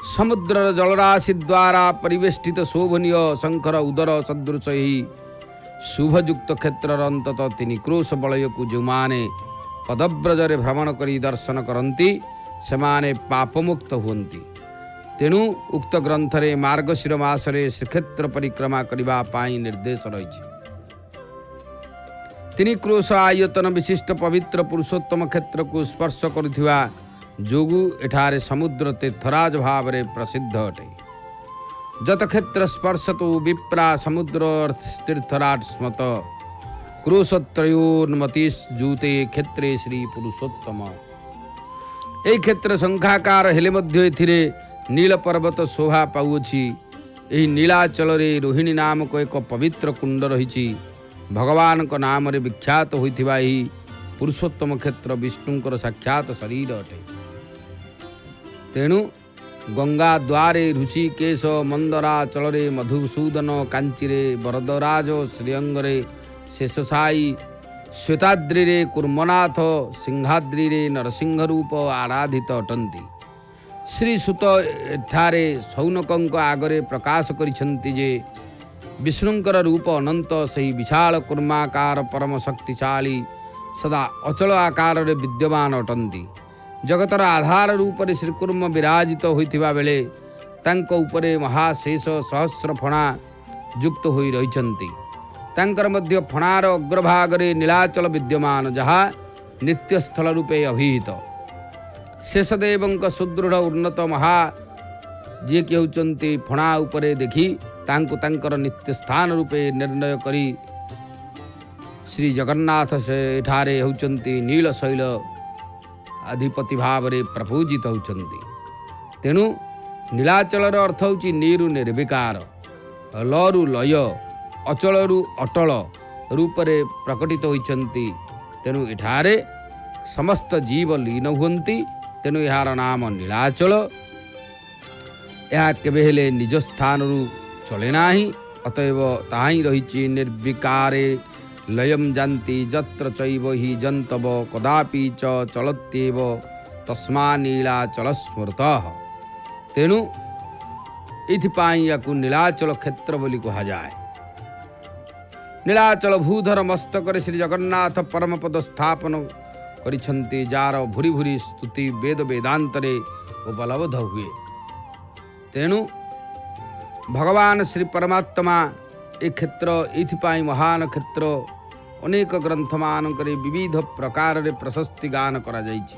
समुद्र जलराशि द्वारा परिवेष्टित शोभनीय शंकर उदर सदृश ही शुभयुक्त क्षेत्र अंतत 3 क्रोश बलय को जो माने पदव्रजरे भ्रमण करी दर्शन करती सेमाने पापमुक्त हुंती। तेणु उक्त ग्रंथरे मार्गशीर मासरे श्रीक्षेत्र परिक्रमा करबा पाई निर्देश रही। 3 क्रोश आयतन विशिष्ट पवित्र पुरुषोत्तम क्षेत्र को स्पर्श करुथिबा जोगु एठारे समुद्र तीर्थराज भाव रे प्रसिद्ध अटे। जत क्षेत्र स्पर्श तो विप्रा समुद्र तीर्थराज स्मत क्रोशत्रयोन्मतिजूते क्षेत्रे श्री पुरुषोत्तम। ए क्षेत्र संख्याकार हेले मध्य एथिरे नील पर्वत शोभा पाउछि। ଏହି ନୀଳାଚଳରେ ରୋହିଣୀ ନାମକ ଏକ ପବିତ୍ର କୁଣ୍ଡ ରହିଛି। ଭଗବାନଙ୍କ ନାମରେ ବିଖ୍ୟାତ ହୋଇଥିବା ଏହି ପୁରୁଷୋତ୍ତମ କ୍ଷେତ୍ର ବିଷ୍ଣୁଙ୍କର ସାକ୍ଷାତ ଶରୀର ଅଟେ। ତେଣୁ ଗଙ୍ଗା ଦ୍ୱାରେ ଋଷିକେଶ, ମନ୍ଦରାଚଳରେ ମଧୁସୂଦନ, କାଞ୍ଚିରେ ବରଦରାଜ, ଶ୍ରୀଅଙ୍ଗରେ ଶେଷସାଇ, ଶ୍ୱେତାଦ୍ରିରେ କୁର୍ମନାଥ, ସିଂହାଦ୍ରିରେ ନରସିଂହ ରୂପ ଆରାଧିତ ଅଟନ୍ତି। ଶ୍ରୀସୁତ ଏଠାରେ ଶୌନକଙ୍କ ଆଗରେ ପ୍ରକାଶ କରିଛନ୍ତି ଯେ ବିଷ୍ଣୁଙ୍କର ରୂପ ଅନନ୍ତ, ସେହି ବିଶାଳ କୁର୍ମାକାର ପରମ ଶକ୍ତିଶାଳୀ ସଦା ଅଚଳ ଆକାରରେ ବିଦ୍ୟମାନ ଅଟନ୍ତି। ଜଗତର ଆଧାର ରୂପରେ ଶ୍ରୀକୁର୍ମ ବିରାଜିତ ହୋଇଥିବା ବେଳେ ତାଙ୍କ ଉପରେ ମହାଶେଷ ସହସ୍ର ଫଣା ଯୁକ୍ତ ହୋଇ ରହିଛନ୍ତି। ତାଙ୍କର ମଧ୍ୟ ଫଣାର ଅଗ୍ରଭାଗରେ ନୀଳାଚଳ ବିଦ୍ୟମାନ, ଯାହା ନିତ୍ୟସ୍ଥଳ ରୂପେ ଅଭିହିତ। ଶେଷଦେବଙ୍କ ସୁଦୃଢ଼ ଉନ୍ନତ ମହା ଯିଏକି ହେଉଛନ୍ତି ଫଣା ଉପରେ ଦେଖି ତାଙ୍କୁ ତାଙ୍କର ନିତ୍ୟ ସ୍ଥାନ ରୂପେ ନିର୍ଣ୍ଣୟ କରି ଶ୍ରୀ ଜଗନ୍ନାଥ ସେଠାରେ ହେଉଛନ୍ତି ନୀଳଶୈଳ ଅଧିପତି ଭାବରେ ପ୍ରପୂଜିତ ହେଉଛନ୍ତି। ତେଣୁ ନୀଳାଚଳର ଅର୍ଥ ହେଉଛି ନୀରୁ ନିର୍ବିକାର, ଲରୁ ଲୟ, ଅଚଳରୁ ଅଟଳ ରୂପରେ ପ୍ରକଟିତ ହୋଇଛନ୍ତି। ତେଣୁ ଏଠାରେ ସମସ୍ତ ଜୀବ ଲୀନ ହୁଅନ୍ତି। ତେଣୁ ଏହାର ନାମ ନୀଳାଚଳ। ଏହା କେବେ ହେଲେ ନିଜ ସ୍ଥାନରୁ ଚଳେ ନାହିଁ, ଅତଏବ ତାହା ହିଁ ରହିଛି ନିର୍ବିକାରେ ଲୟଂ ଯାନ୍ତି ଯତ୍ର ଚୈବ ହି ଜନ୍ତବ କଦାପି ଚ ଚଳତ୍ୟେବ ତସ୍ମା ନୀଳାଚଳ ସ୍ମୃତଃ। ତେଣୁ ଏଥିପାଇଁ ୟାକୁ ନୀଳାଚଳ କ୍ଷେତ୍ର ବୋଲି କୁହାଯାଏ। ନୀଳାଚଳ ଭୂଧର ମସ୍ତକରେ ଶ୍ରୀ ଜଗନ୍ନାଥ ପରମପଦ ସ୍ଥାପନ କରିଛନ୍ତି, ଯାହାର ଭୁରି ଭୁରି ସ୍ତୁତି ବେଦ ବେଦାନ୍ତରେ ଉପଲବ୍ଧ ହୁଏ। ତେଣୁ ଭଗବାନ ଶ୍ରୀ ପରମାତ୍ମା ଏ କ୍ଷେତ୍ର ଏଇଥିପାଇଁ ମହାନ କ୍ଷେତ୍ର। ଅନେକ ଗ୍ରନ୍ଥମାନଙ୍କରେ ବିବିଧ ପ୍ରକାରରେ ପ୍ରଶସ୍ତି ଗାନ କରାଯାଇଛି।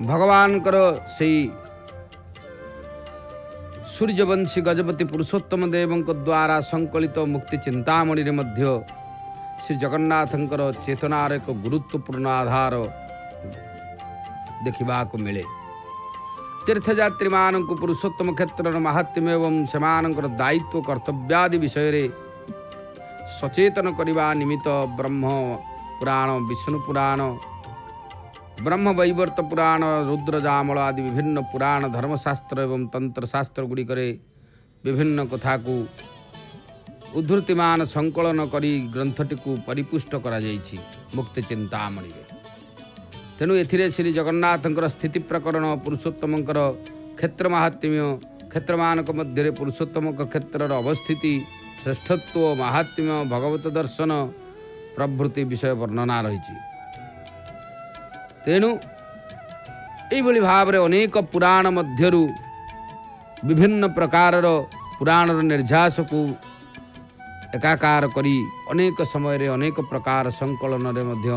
ଭଗବାନଙ୍କର ସେହି ସୂର୍ଯ୍ୟବଂଶୀ ଗଜପତି ପୁରୁଷୋତ୍ତମ ଦେବଙ୍କ ଦ୍ୱାରା ସଂକଳିତ ମୁକ୍ତି ଚିନ୍ତାମଣିରେ ମଧ୍ୟ ଶ୍ରୀ ଜଗନ୍ନାଥଙ୍କର ଚେତନାର ଏକ ଗୁରୁତ୍ୱପୂର୍ଣ୍ଣ ଆଧାର ଦେଖିବାକୁ ମିଳେ। ତୀର୍ଥଯାତ୍ରୀମାନଙ୍କୁ ପୁରୁଷୋତ୍ତମ କ୍ଷେତ୍ରର ମାହାତ୍ମ୍ୟ ଏବଂ ସେମାନଙ୍କର ଦାୟିତ୍ୱ କର୍ତ୍ତବ୍ୟାଦି ବିଷୟରେ ସଚେତନ କରିବା ନିମିତ୍ତ ବ୍ରହ୍ମ ପୁରାଣ, ବିଷ୍ଣୁ ପୁରାଣ, ବ୍ରହ୍ମ ବୈବର୍ତ ପୁରାଣ, ରୁଦ୍ରଜାମଳ ଆଦି ବିଭିନ୍ନ ପୁରାଣ, ଧର୍ମଶାସ୍ତ୍ର ଏବଂ ତନ୍ତ୍ରଶାସ୍ତ୍ର ଗୁଡ଼ିକରେ ବିଭିନ୍ନ କଥାକୁ ଉଦ୍ଧୃତିମାନ ସଂକଳନ କରି ଗ୍ରନ୍ଥଟିକୁ ପରିପୁଷ୍ଟ କରାଯାଇଛି ମୁକ୍ତି ଚିନ୍ତାମଣିରେ। ତେଣୁ ଏଥିରେ ଶ୍ରୀ ଜଗନ୍ନାଥଙ୍କର ସ୍ଥିତି ପ୍ରକରଣ, ପୁରୁଷୋତ୍ତମଙ୍କର କ୍ଷେତ୍ର ମାହାତ୍ମ୍ୟ, କ୍ଷେତ୍ରମାନଙ୍କ ମଧ୍ୟରେ ପୁରୁଷୋତ୍ତମଙ୍କ କ୍ଷେତ୍ରର ଅବସ୍ଥିତି, ଶ୍ରେଷ୍ଠତ୍ୱ, ମାହାତ୍ମ୍ୟ, ଭଗବତ ଦର୍ଶନ ପ୍ରଭୃତି ବିଷୟ ବର୍ଣ୍ଣନା ରହିଛି। ତେଣୁ ଏଇଭଳି ଭାବରେ ଅନେକ ପୁରାଣ ମଧ୍ୟରୁ ବିଭିନ୍ନ ପ୍ରକାରର ପୁରାଣର ନିର୍ଯାସକୁ ଏକାକାର କରି ଅନେକ ସମୟରେ ଅନେକ ପ୍ରକାର ସଂକଳନରେ ମଧ୍ୟ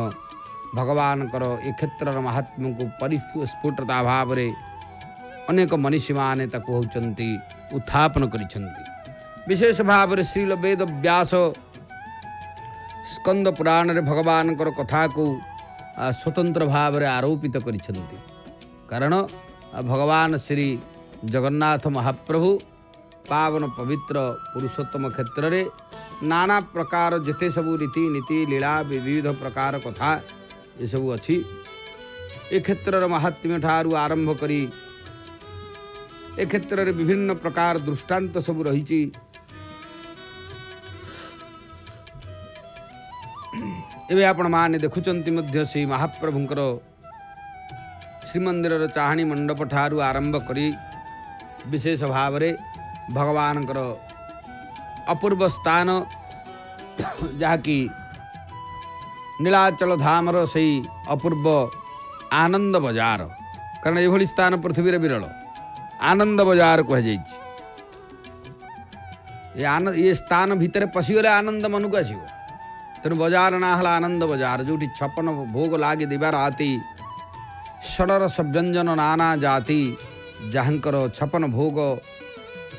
ଭଗବାନଙ୍କର ଏ କ୍ଷେତ୍ରର ମାହାତ୍ମ୍ୟକୁ ପରିସ୍ଫୁଟତା ଭାବରେ ଅନେକ ମନୀଷୀମାନେ ତାକୁ ହେଉଛନ୍ତି ଉତ୍ଥାପନ କରିଛନ୍ତି। ବିଶେଷ ଭାବରେ ଶ୍ରୀଲ ବେଦ ବ୍ୟାସ ସ୍କନ୍ଦ ପୁରାଣରେ ଭଗବାନଙ୍କର କଥାକୁ ସ୍ୱତନ୍ତ୍ର ଭାବରେ ଆରୋପିତ କରିଛନ୍ତି। କାରଣ ଭଗବାନ ଶ୍ରୀ ଜଗନ୍ନାଥ ମହାପ୍ରଭୁ ପାବନ ପବିତ୍ର ପୁରୁଷୋତ୍ତମ କ୍ଷେତ୍ରରେ ନାନା ପ୍ରକାର ଯେତେ ସବୁ ରୀତିନୀତି ଲୀଳା ବିବିଧ ପ୍ରକାର କଥା ଏସବୁ ଅଛି, ଏ କ୍ଷେତ୍ରର ମାହାତ୍ମ୍ୟ ଠାରୁ ଆରମ୍ଭ କରି ଏ କ୍ଷେତ୍ରରେ ବିଭିନ୍ନ ପ୍ରକାର ଦୃଷ୍ଟାନ୍ତ ସବୁ ରହିଛି। ଏବେ ଆପଣମାନେ ଦେଖୁଛନ୍ତି ମଧ୍ୟ ସେଇ ମହାପ୍ରଭୁଙ୍କର ଶ୍ରୀମନ୍ଦିରର ଚାହାଣୀ ମଣ୍ଡପ ଠାରୁ ଆରମ୍ଭ କରି ବିଶେଷ ଭାବରେ ଭଗବାନଙ୍କର ଅପୂର୍ବ ସ୍ଥାନ, ଯାହାକି ନୀଳାଚଳ ଧାମର ସେଇ ଅପୂର୍ବ ଆନନ୍ଦ ବଜାର। କାରଣ ଏଭଳି ସ୍ଥାନ ପୃଥିବୀରେ ବିରଳ, ଆନନ୍ଦ ବଜାର କୁହାଯାଇଛି। ଏ ସ୍ଥାନ ଭିତରେ ପଶିଗଲେ ଆନନ୍ଦ ମନକୁ ଆସିବ। ତେଣୁ ବଜାର ନାଁ ହେଲା ଆନନ୍ଦ ବଜାର, ଯେଉଁଠି 56 ଭୋଗ ଲାଗି ଦିବା ରାତି, ଷଡ଼ରସ ବ୍ୟଞ୍ଜନ ନାନା ଜାତି, ଯାହାଙ୍କର 56 ଭୋଗ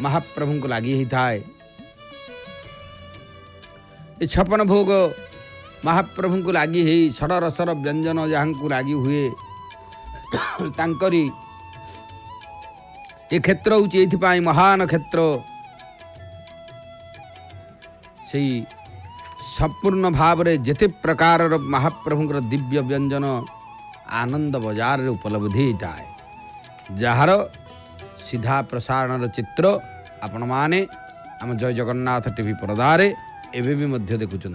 ମହାପ୍ରଭୁଙ୍କୁ ଲାଗି ହେଇଥାଏ। ଏ 56 ଭୋଗ ମହାପ୍ରଭୁଙ୍କୁ ଲାଗି ହେଇ ଷଡ଼ରସର ବ୍ୟଞ୍ଜନ ଯାହାଙ୍କୁ ଲାଗି ହୁଏ, ତାଙ୍କରି ए क्षेत्र होची एथिपाई महान क्षेत्र से संपूर्ण भाव रे जेते प्रकार महाप्रभुंकर दिव्य व्यंजन आनंद बाजार रे उपलब्धि होता है जार सीधा प्रसारण चित्र आपण माने आम जय जगन्नाथ टीवी पर्दारे एवं भी मध्य देखुंट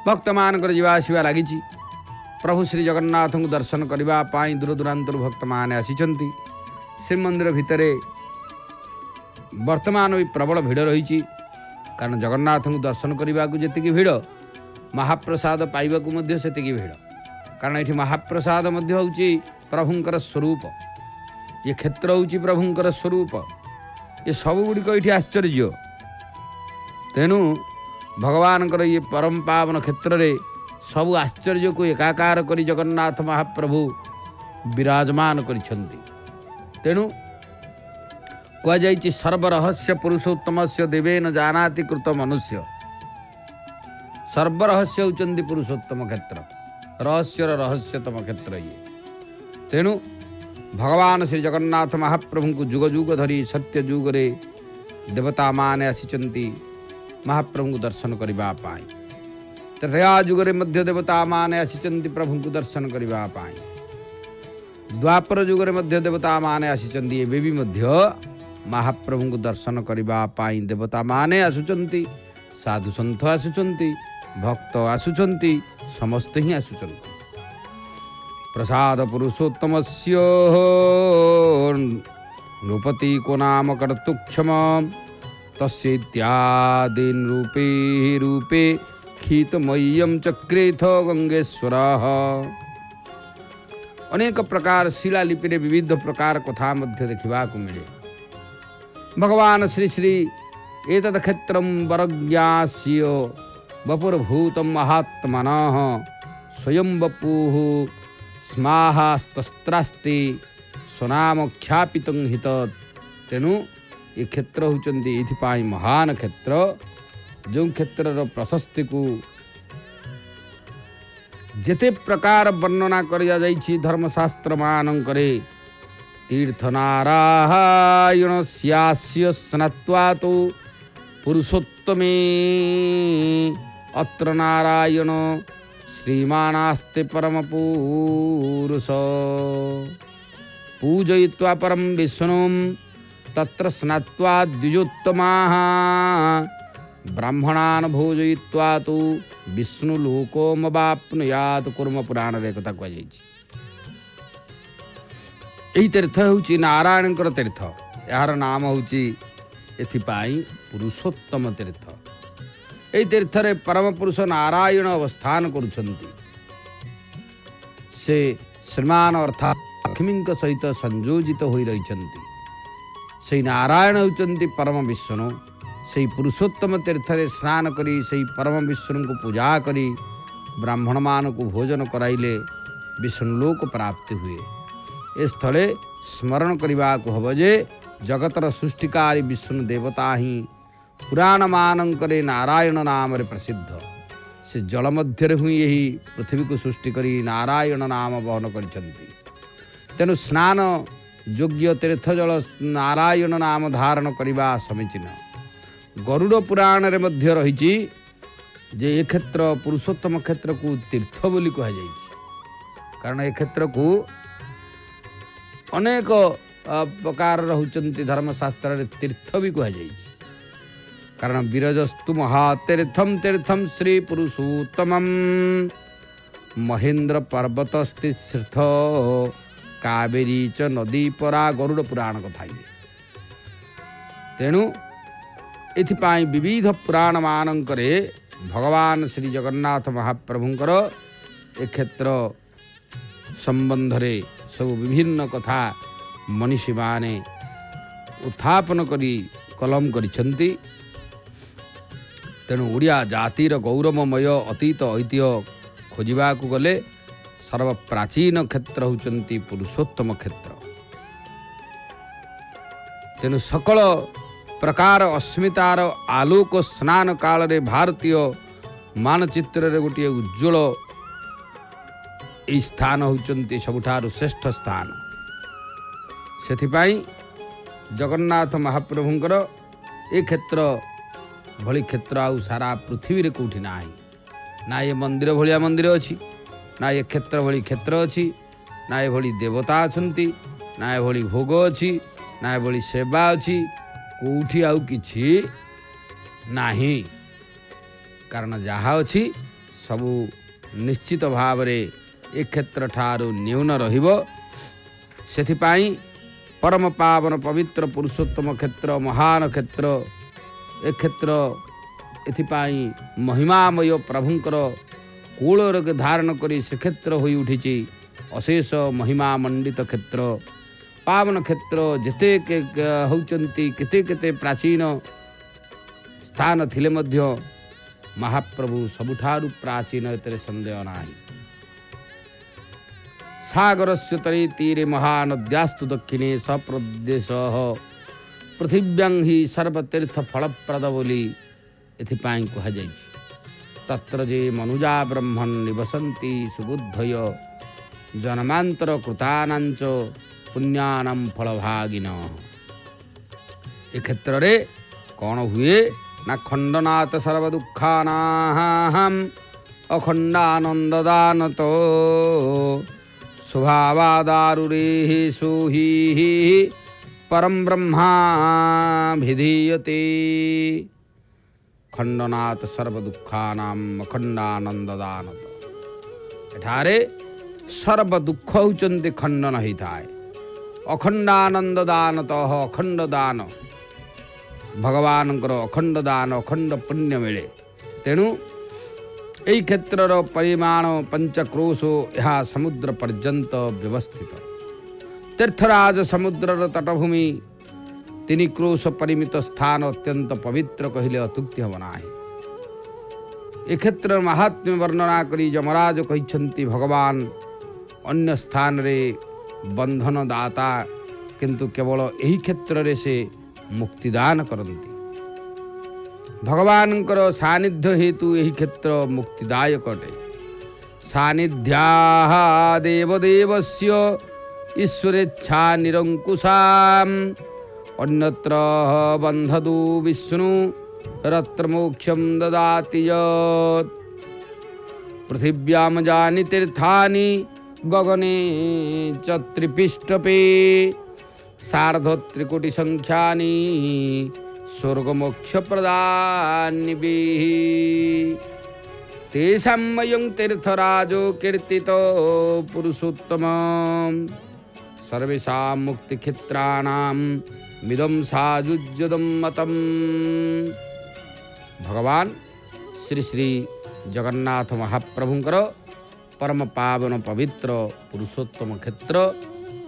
भक्त मान जीवा आसवा लगी प्रभु श्री जगन्नाथ को दर्शन करने दूर दूरांतर भक्त मैंने आसी श्रीमंदिर भितर वर्तमान भी प्रबल भिड़ रही कारण जगन्नाथ को दर्शन करने को जी भिड़ महाप्रसाद पाइबा से भिड़ कारण ये महाप्रसाद हूँ प्रभुंकर स्वरूप ये क्षेत्र हूँ प्रभुंकर स्वरूप ये सब गुड़िक ये आश्चर्य तेणु भगवान ये परम पावन क्षेत्र में सब आश्चर्य को एकाकार करी जगन्नाथ महाप्रभु विराजमान करिछन्ति तेणु कहुई सर्वरहस्य पुरुषोत्तम से देवेन जानाति कृत मनुष्य सर्वरहस्य होचंदी पुरुषोत्तम क्षेत्र रहस्यर रहस्यतम क्षेत्र ये तेणु भगवान श्री जगन्नाथ महाप्रभु को जुग जुग धरी सत्य जुग रे देवता माने आसिचंती महाप्रभु को दर्शन करबा पाई त्रेता जुगरे मध्य देवता माने आसिचंती प्रभु को दर्शन करबा पाई द्वापर जुगरे मध्य देवता माने आसिचंती एबे भी मध्य महाप्रभु को दर्शन करबा पाई देवता माने आसुचंती साधु संत आसुचंती भक्त आसुचंती समस्त ही आसुचंती प्रसाद पुरुषोत्तमस्य नृपति को नाम कर्तुक्षम तस्यादीन रूपे रूपे खीतमय्यम चक्रेथ गंगेश्वर अनेक प्रकार शिलालिपि रे विविध प्रकार कथा मध्य देखा मिले भगवान श्री श्री एतत् क्षेत्रं वरज्ञास्य वपुर्भूतं महात्मनः स्वयं वपुः स्माहास्तस्त्रास्ति स्वनाम ख्यापितं हित तेणु ये क्षेत्र होचंदी एथिपाई महान क्षेत्र जो क्षेत्रर प्रशस्ति को जेते प्रकार वर्णना करिया जाइछि धर्मशास्त्र मानंकरे तीर्थनारायण स्यास्य स्नात्वातो पुरुषोत्तमे अत्र नारायण श्रीमानास्ते परम पुरुष पूजयित्वा परम विष्णुं तत्र स्नात्वा द्विजोत्तमाः ब्राह्मणान् भोजयित्वा तो विष्णुलोकोमवाप्नुयात् कुर्म पुराण रे कथा कह जाइछि एही तीर्थ होछि नारायण तीर्थ यार नाम होछि एथिपाई पुरुषोत्तम तीर्थ एही तीर्थ रे परम पुरुष नारायण अवस्थान करुछन्ति से श्रीमान अर्थात लक्ष्मी सहित संयोजित होई रहिछन्ति से नारायण होचंती परम विष्णु से पुरुषोत्तम तीर्थ रे स्नान करी से परम विष्णु को पूजा करी ब्राह्मण मान को भोजन कराइले विष्णुलोक प्राप्ति हुए ए स्थले स्मरण करने को हब जे जगतर सृष्टिकारी विष्णु देवता ही पुराण मानंकरे नारायण नाम रे प्रसिद्ध से जल मध्य हुई यही पृथ्वी को सृष्टि करी नारायण नाम वहन करिछन्ति तेणु स्नान योग्य तीर्थ जल नारायण नाम धारण करने समीचीन गरुड़ पुराण रे मध्य रही जे ये क्षेत्र पुरुषोत्तम क्षेत्र को तीर्थ बोली कह कारण ये क्षेत्र को अनेक प्रकार होचंती धर्मशास्त्र रे तीर्थ भी कह कारण विरजस्तु महातीर्थम तीर्थम श्री पुरुषोत्तमम महेंद्र पर्वतस्थित कावेरी च नदी परा गरुड़ पुराण कथा तेणु एथिपाई विविध पुराण मानंकरे भगवान श्री जगन्नाथ महाप्रभुंकर ए क्षेत्र संबंध रे सब विभिन्न कथा मनीषी माने उत्थापन करी कलम करिछन्ति तेणु ओडिया जातिर गौरवमय अतीत ऐतिह्य खोजिबा को गले सर्वप्राचीन क्षेत्र होचंती पुरुषोत्तम क्षेत्र तेणु सकल प्रकार अस्मितार आलोक स्नान काल रे भारतीय मानचित्र रे गोटे उज्ज्वल यही स्थान होचंती सबुठारु श्रेष्ठ स्थान सेथिपाई जगन्नाथ महाप्रभुंकर ए क्षेत्र भली क्षेत्र आउ सारा पृथ्वी रे कोठी नाही ना ये मंदिर भलिया मंदिर अच्छी ना ये क्षेत्र भली क्षेत्र अच्छी ना ये भली देवता अछंती ना ये भली भोग अच्छी ना ये भली सेवा अच्छी कोठी आउ किछि नाही कारण जहा अच्छी सबु निश्चित भाव रे ए क्षेत्र ठारू न्यून रहिबो सेथिपाई परम पावन पवित्र पुरुषोत्तम क्षेत्र महान क्षेत्र ए क्षेत्र एथिपाई महिमामय प्रभुंकर कूल धारण करी श्रीक्षेत्र होई उठिछि अशेष महिमा मंडित क्षेत्र पावन क्षेत्र जेते होचंती केते केते प्राचीन स्थान थिले मध्य महाप्रभु सबुठारु प्राचीन एतरे संदेह नाही। सागरस्य तरे तीरे महानद्यास्तु दक्षिणे सप्रदेश पृथिव्यां हि सर्वतीर्थ फलप्रद बोली एथिपाई कहुଯାଇଛି। तत्र जे मनुजा ब्रह्मन् निवसन्ति सुबुद्धय जन्मांतर कृतानांच पुण्यानां फलभागिन। ए क्षेत्र रे कौन हुए ना खंडनाथ सर्व दुखानां अखंडानंददानतो स्वभावादारुरेः सुहि परम ब्रह्मा भिधीयते। खंडनाथ सर्व दुखानाम अखंडानंददानत एठारे सर्व दुख होचंती खंडन ही थाए अखंडानंद दानत अखंड दान भगवानଙ୍କର अखंड दान अखंड पुण्य मिले। तेणु यही क्षेत्रर परिमाण पंचक्रोश यह समुद्र पर्यंत व्यवस्थित। तीर्थराज समुद्रर तटभूमि 3 क्रोश परिमित स्थान अत्यंत पवित्र कहले अत्युक्ति हम ना। ए क्षेत्र महात्म्य वर्णना करी यमराज कहते भगवान अन्य स्थान रे बंधन दाता किंतु केवल यही क्षेत्र रे से मुक्तिदान करती। भगवानଙ୍କର सानिध्य हेतु यही क्षेत्र मुक्तिदायक अटे। सानिध्याः देवदेवस्य ईश्वरेच्छा निरंकुशाम् अन्यत्र बन्धदु विष्णु रत्र मोक्षं ददाति यत्। पृथिव्यां जानि तीर्थानि गगने च त्रिपिष्टपे सार्धत्रिकोटि संख्यानि स्वर्गमोक्ष प्रदान्निभिः तेषां मयं तीर्थराजो कीर्तितो पुरुषोत्तम सर्वेषां मुक्तिक्षेत्राणां मिदं सायुज्यदं मतम्। भगवान श्री श्री जगन्नाथ महाप्रभुंकर परम पावन पवित्र पुरुषोत्तम क्षेत्र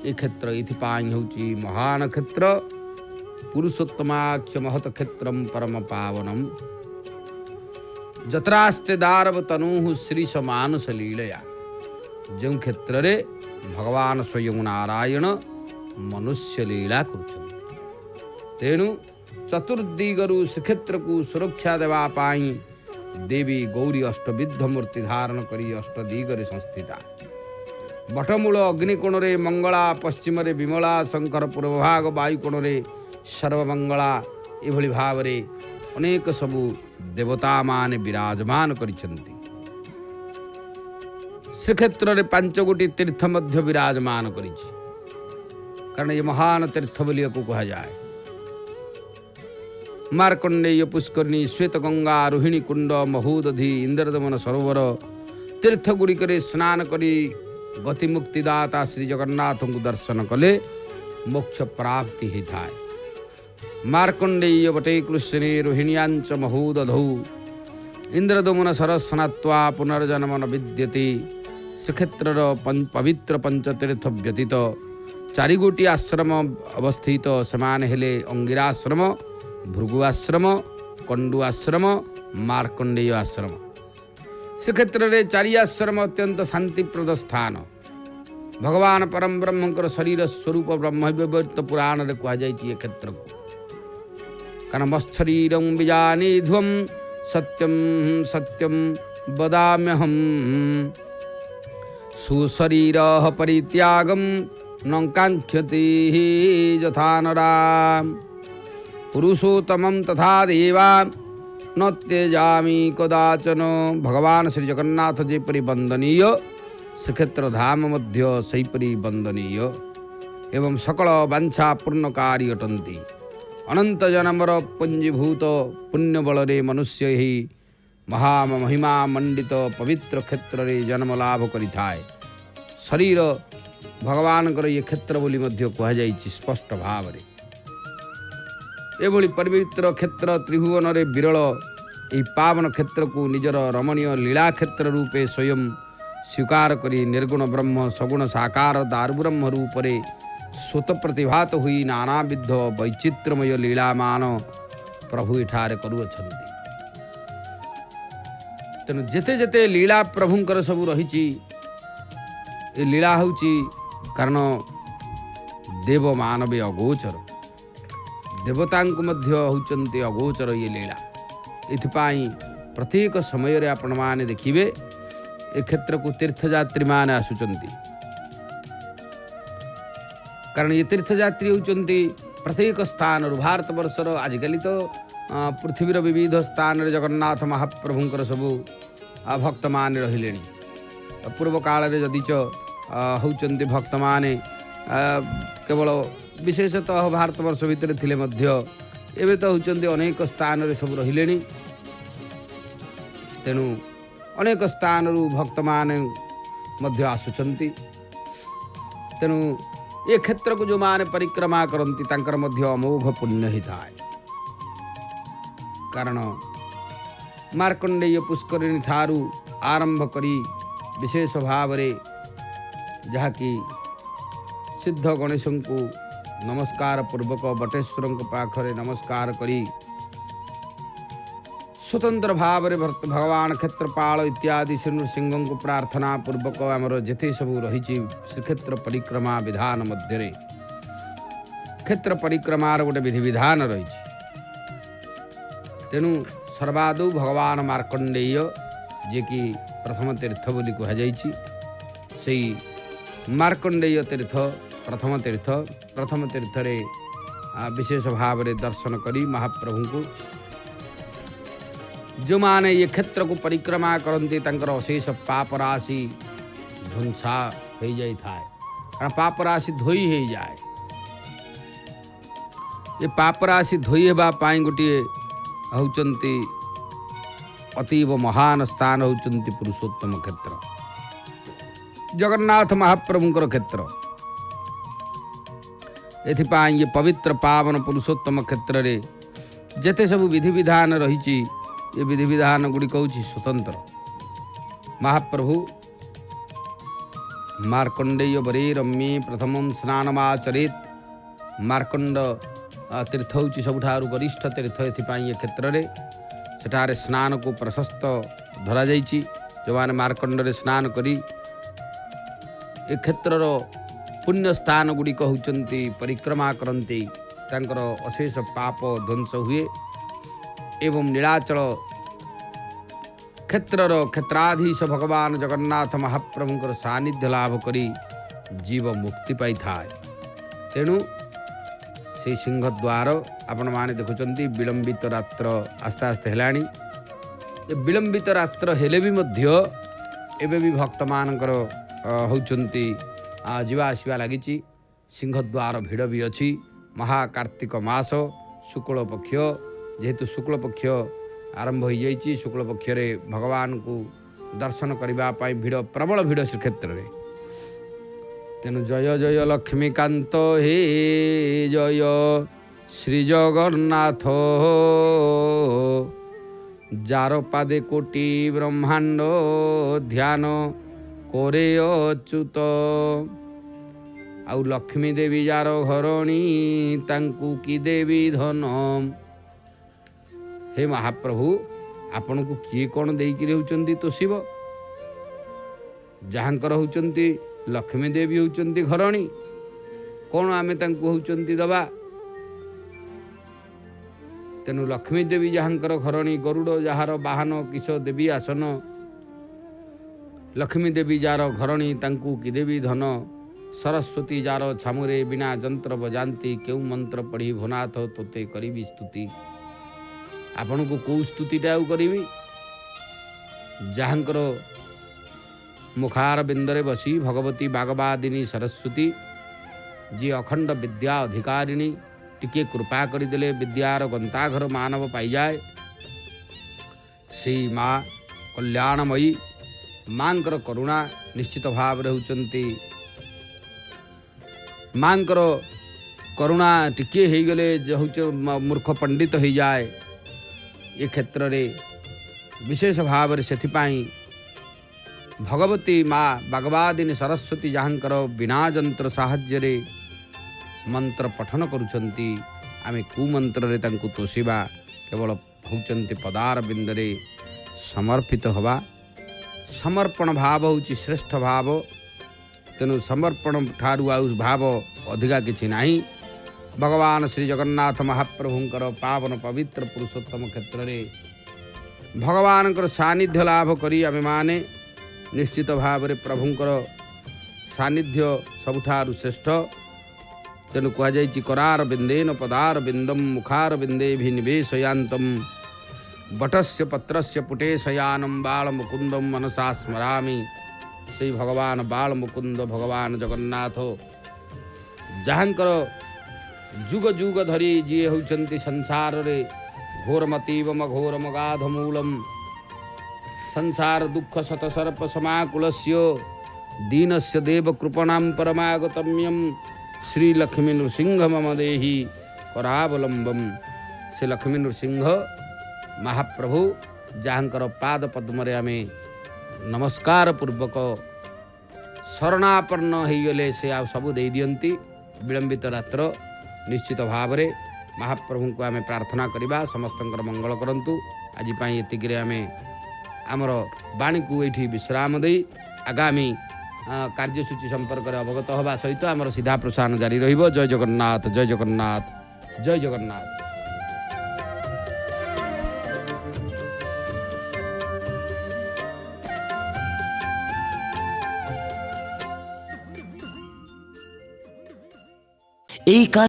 ये क्षेत्र इथिपाई होची महान क्षेत्र पुरुषोत्तमाख्य महत क्षेत्रम परम पावनम जत्रास्ते दारव तनु श्री समानुष लीलया। जो क्षेत्र रे भगवान स्वयं नारायण मनुष्य लीला करुछन्ति। तेणु चतुर्दिगरु श्रीक्षेत्र को सुरक्षा देवा पाई देवी गौरी अष्टविध मूर्ति धारण करी अष्टदिगरे संस्थिता। बटमूल अग्निकोण रे मंगला पश्चिम रे विमला शंकर पूर्वभाग वायुकोण रे सर्वमंगला एभली भाव रे अनेक सबु देवता मान विराजमान करिछन्ति। श्रीक्षेत्र रे 5 गोटी तीर्थ मध्य विराजमान करिछि कारण ये महान तीर्थ बोली को कहा जाए। मार्कंडेय पुष्करणी श्वेतगंगा रोहिणी कुंड महोदधि इंद्रदमन सरोवर तीर्थ गुड़िक स्नान करी गति मुक्तिदाता श्री जगन्नाथ को दर्शन कले मोक्ष प्राप्ति होता है। मार्कंडेय बटे कृष्णे रोहिण्याञ्च महोदधौ इंद्रदमन सरस्नात्वा पुनर्जन्म न विद्यते। श्रीक्षेत्र पवित्र पंचतीर्थ व्यतीत 4 गोटी आश्रम अवस्थित सेमाने हेले अंगिराश्रम भृगु आश्रम कंडु आश्रम मार्कंडेय आश्रम। श्रीक्षेत्र रे 4 आश्रम अत्यंत शांतिप्रद स्थान। भगवान परम ब्रह्मंकर शरीर स्वरूप ब्रह्मविवर्त पुराण रे कहा जाय ये क्षेत्र को कारण मच्छरीरं विजानीध्वं सत्यं सत्यं वदाम्यहम् सुशरीरः परित्यागं नकांक्षति यथा नराम पुरुषोत्तमं तथा देवा न त्यजामि कदाचन। भगवान श्री जगन्नाथ जेपरी वंदनीय श्रीक्षेत्र धाम मध्य सेहीपरी वंदनीय एवं सकल वांछा पूर्णकारी अटंती। अनंत जन्मर पुंजीभूत पुण्य बल मनुष्य ही महामहिमा मंडित पवित्र क्षेत्र रे जन्म लाभ करिथाए। शरीर भगवान ये क्षेत्र बोली मध्य कह जाइछि स्पष्ट भाव रे। एभली पवित्र क्षेत्र त्रिभुवन रे विरल यही पावन क्षेत्र को निजर रमणीय लीला क्षेत्र रूपे स्वयं स्वीकार करी निर्गुण ब्रह्म सगुण साकार दारुब्रह्म रूपरे स्वत प्रतिभात हुई नानाविध वैचित्रमय लीलामान प्रभु एठारे करुअछन्ति। तेणु जेते जेते लीला प्रभुंकर सब रही लीला होची कारण देव मानवे अगोचर देवतांको मध्य होचन्ति अगोचर ये लीला। इथिपाई प्रत्येक समय रे आपण माने देखिबे ए क्षेत्र को तीर्थयात्री माने आसुचन्ति। कारण ये तीर्थयात्री होचन्ति प्रत्येक स्थान भारत वर्षर आजिकली तो पृथ्वीर विविध स्थान रे जगन्नाथ महाप्रभुंकर सबु भक्त माने रहिलेनी। पूर्व काल रे जदिच होचन्ति भक्त माने केवल विशेषतः भारत वर्ष भितर थिले मध्य एबे तो होचन्ति अनेक स्थान रे सब रहिलेनी। तेणु अनेक स्थान रु भक्त माने मध्य आसुचन्ति। तेणु ये क्षेत्र को जो माने परिक्रमा करन्ति तांकर मध्य अमोघ पुण्य ही थाए। कारण मार्कंडेय पुष्करिणी ठारू आरंभ करी विशेष भाव रे जहाँकि सिद्ध गणेश को नमस्कार पूर्वक बटेश्वर पाखरे नमस्कार करी स्वतंत्र भाव रे भगवान क्षेत्रपाल इत्यादि श्री नृसिंह को प्रार्थना पूर्वक आमर जेते सब रही श्रीक्षेत्र परिक्रमा विधान मध्य क्षेत्र परिक्रमार गोटे विधि विधान रही। तेणु सर्वादौ भगवान मार्कंडेय जे कि प्रथम तीर्थ बोली कह जाई मार्कंडेय तीर्थ प्रथम तीर्थ रे विशेष भाव रे दर्शन करी महाप्रभु को जो माने ये क्षेत्र को परिक्रमा करते तांकर अशेष पाप राशि ध्वंसा हो जाए कारण पाप राशि धोई हो जाए। ये पाप राशि धोई हेबा पाई गोटे होचंती अतीव महान स्थान होचंती पुरुषोत्तम क्षेत्र जगन्नाथ महाप्रभुंकर क्षेत्र। एथिपाई ये पवित्र पावन पुरुषोत्तम क्षेत्र रे जेते सब विधि विधान रही ये विधि विधान गुड़िक हूँ स्वतंत्र। महाप्रभु मार्कंडेय बरे रम्ये प्रथम स्नानमाचरेत। मार्कंड तीर्थ हूँ सबुठारु वरिष्ठ तीर्थ एथिपाई ये क्षेत्र रे सेठारे स्नान को प्रशस्त धरा जाइछि। जो माने मार्कंड रे स्नान करी ए क्षेत्रर पुण्य स्थान गुड़िक होचंती परिक्रमा करन्ति तांकर अशेष पाप ध्वंस हुए एवं नीलाचल क्षेत्रर क्षेत्राधीश भगवान जगन्नाथ महाप्रभुंकर सानिध्य लाभ करी जीव मुक्ति पाई थाए। तेणु से सिंहद्वार आपण माने देखुचंती विलंबित रात्र आस्ते आस्ते हेलाणी। विलंबित रात्र हेले भी मध्य एबे भी भक्त मानकर होचंती जीवा आसवा लगी। सिंहद्वार भिड़ भी अच्छी। महाकार्तिक मास शुक्ल पक्ष जेहेतु शुक्ल पक्ष आरंभ हो जाइए शुक्ल पक्ष रे भगवान को दर्शन करने भिड़ प्रबल भिड़ श्रीक्षेत्र रे। तेणु जय जय लक्ष्मीकांत हे जय श्री जगन्नाथ जार पादे कोटि ब्रह्मांड ध्यान करे अच्युत आउ लक्ष्मी देवी जार घरणी तांकु की देवी धन। हे महाप्रभु आपण को किए कौन देकी होचंती तो शिव जहाँकर होचंती लक्ष्मी देवी होचंती घरणी कौन आमे तांकु होचंती दबा। तेणु लक्ष्मी देवी जहाँकर घरणी गरुड़ जार बाहन किश देवी आसन लक्ष्मी देवी जार घरणी तांकु की देवी धन सरस्वती जार छामुरे बिना जंत्र बजाती क्यों मंत्र पढ़ी भुनाथ तोते करी स्तुति। आपण को कौ स्तुतिटा करी जहाँकर मुखार बिंदरे बसी भगवती बागवादिनी सरस्वती जी अखंड विद्या अधिकारिणी टिके कृपा करदेले विद्यार गंताघर मानव पाई जाए। श्री माँ कल्याणमयी मांकर करुणा निश्चित भाव होती मांकर करुणा टिके हो गले हूँ मूर्ख पंडित हो जाए। ये क्षेत्र में विशेष भाव से भगवती माँ बागवादिनी सरस्वती जहाँकर बिना जंत्र साहाय्य मंत्र पठन करुछंती आमे कुमंत्र रे तांकु तोषिबा केवल होचंती पदार बिंदरे समर्पित हवा। समर्पण भाव होची श्रेष्ठ भाव तेनु समर्पण ठारू आउ भाव अधिका किछि नाही। भगवान श्री जगन्नाथ महाप्रभुंकर पावन पवित्र पुरुषोत्तम क्षेत्र रे भगवानकर सानिध्य लाभ करी आमे माने निश्चित भाव रे प्रभुंकर सानिध्य सबुठारु श्रेष्ठ। तेणु कहुई करार बिंदेन पदार बिंदम मुखार बिंदे भी निवेशयांतम बटस्य पत्रस्य पुटे शयानम बाल मुकुंदम मनसा स्मरामि। श्री भगवान बाल मुकुंद भगवान जगन्नाथ जहाँकर जुग जुग धरी जी होती संसार रे घोरमतीवम घोरम गाधमूलम संसार दुख शतसर्प समाकुलस्य दीनस्य देव कृपणाम परमागतम्यम श्री लक्ष्मी नृसिंह मम देहि करावलंबम। श्री लक्ष्मी नृसिंह महाप्रभु जहाँकर पाद पद्म आमे नमस्कार पूर्वक शरणापन्न होगले से आ सबू दे दियंती। विलंबित रात्र निश्चित भाव में महाप्रभु को आमे प्रार्थना करवा समस्तंकर मंगल करंतु। आज एतिक आमे आमर वाणी को ये विश्राम दे आगामी कार्यसूची संपर्क में अवगत होगा सहित आमर सीधा प्रसारण जारी रहिबो। जय जगन्नाथ जय जगन्नाथ जय जगन्नाथ। एक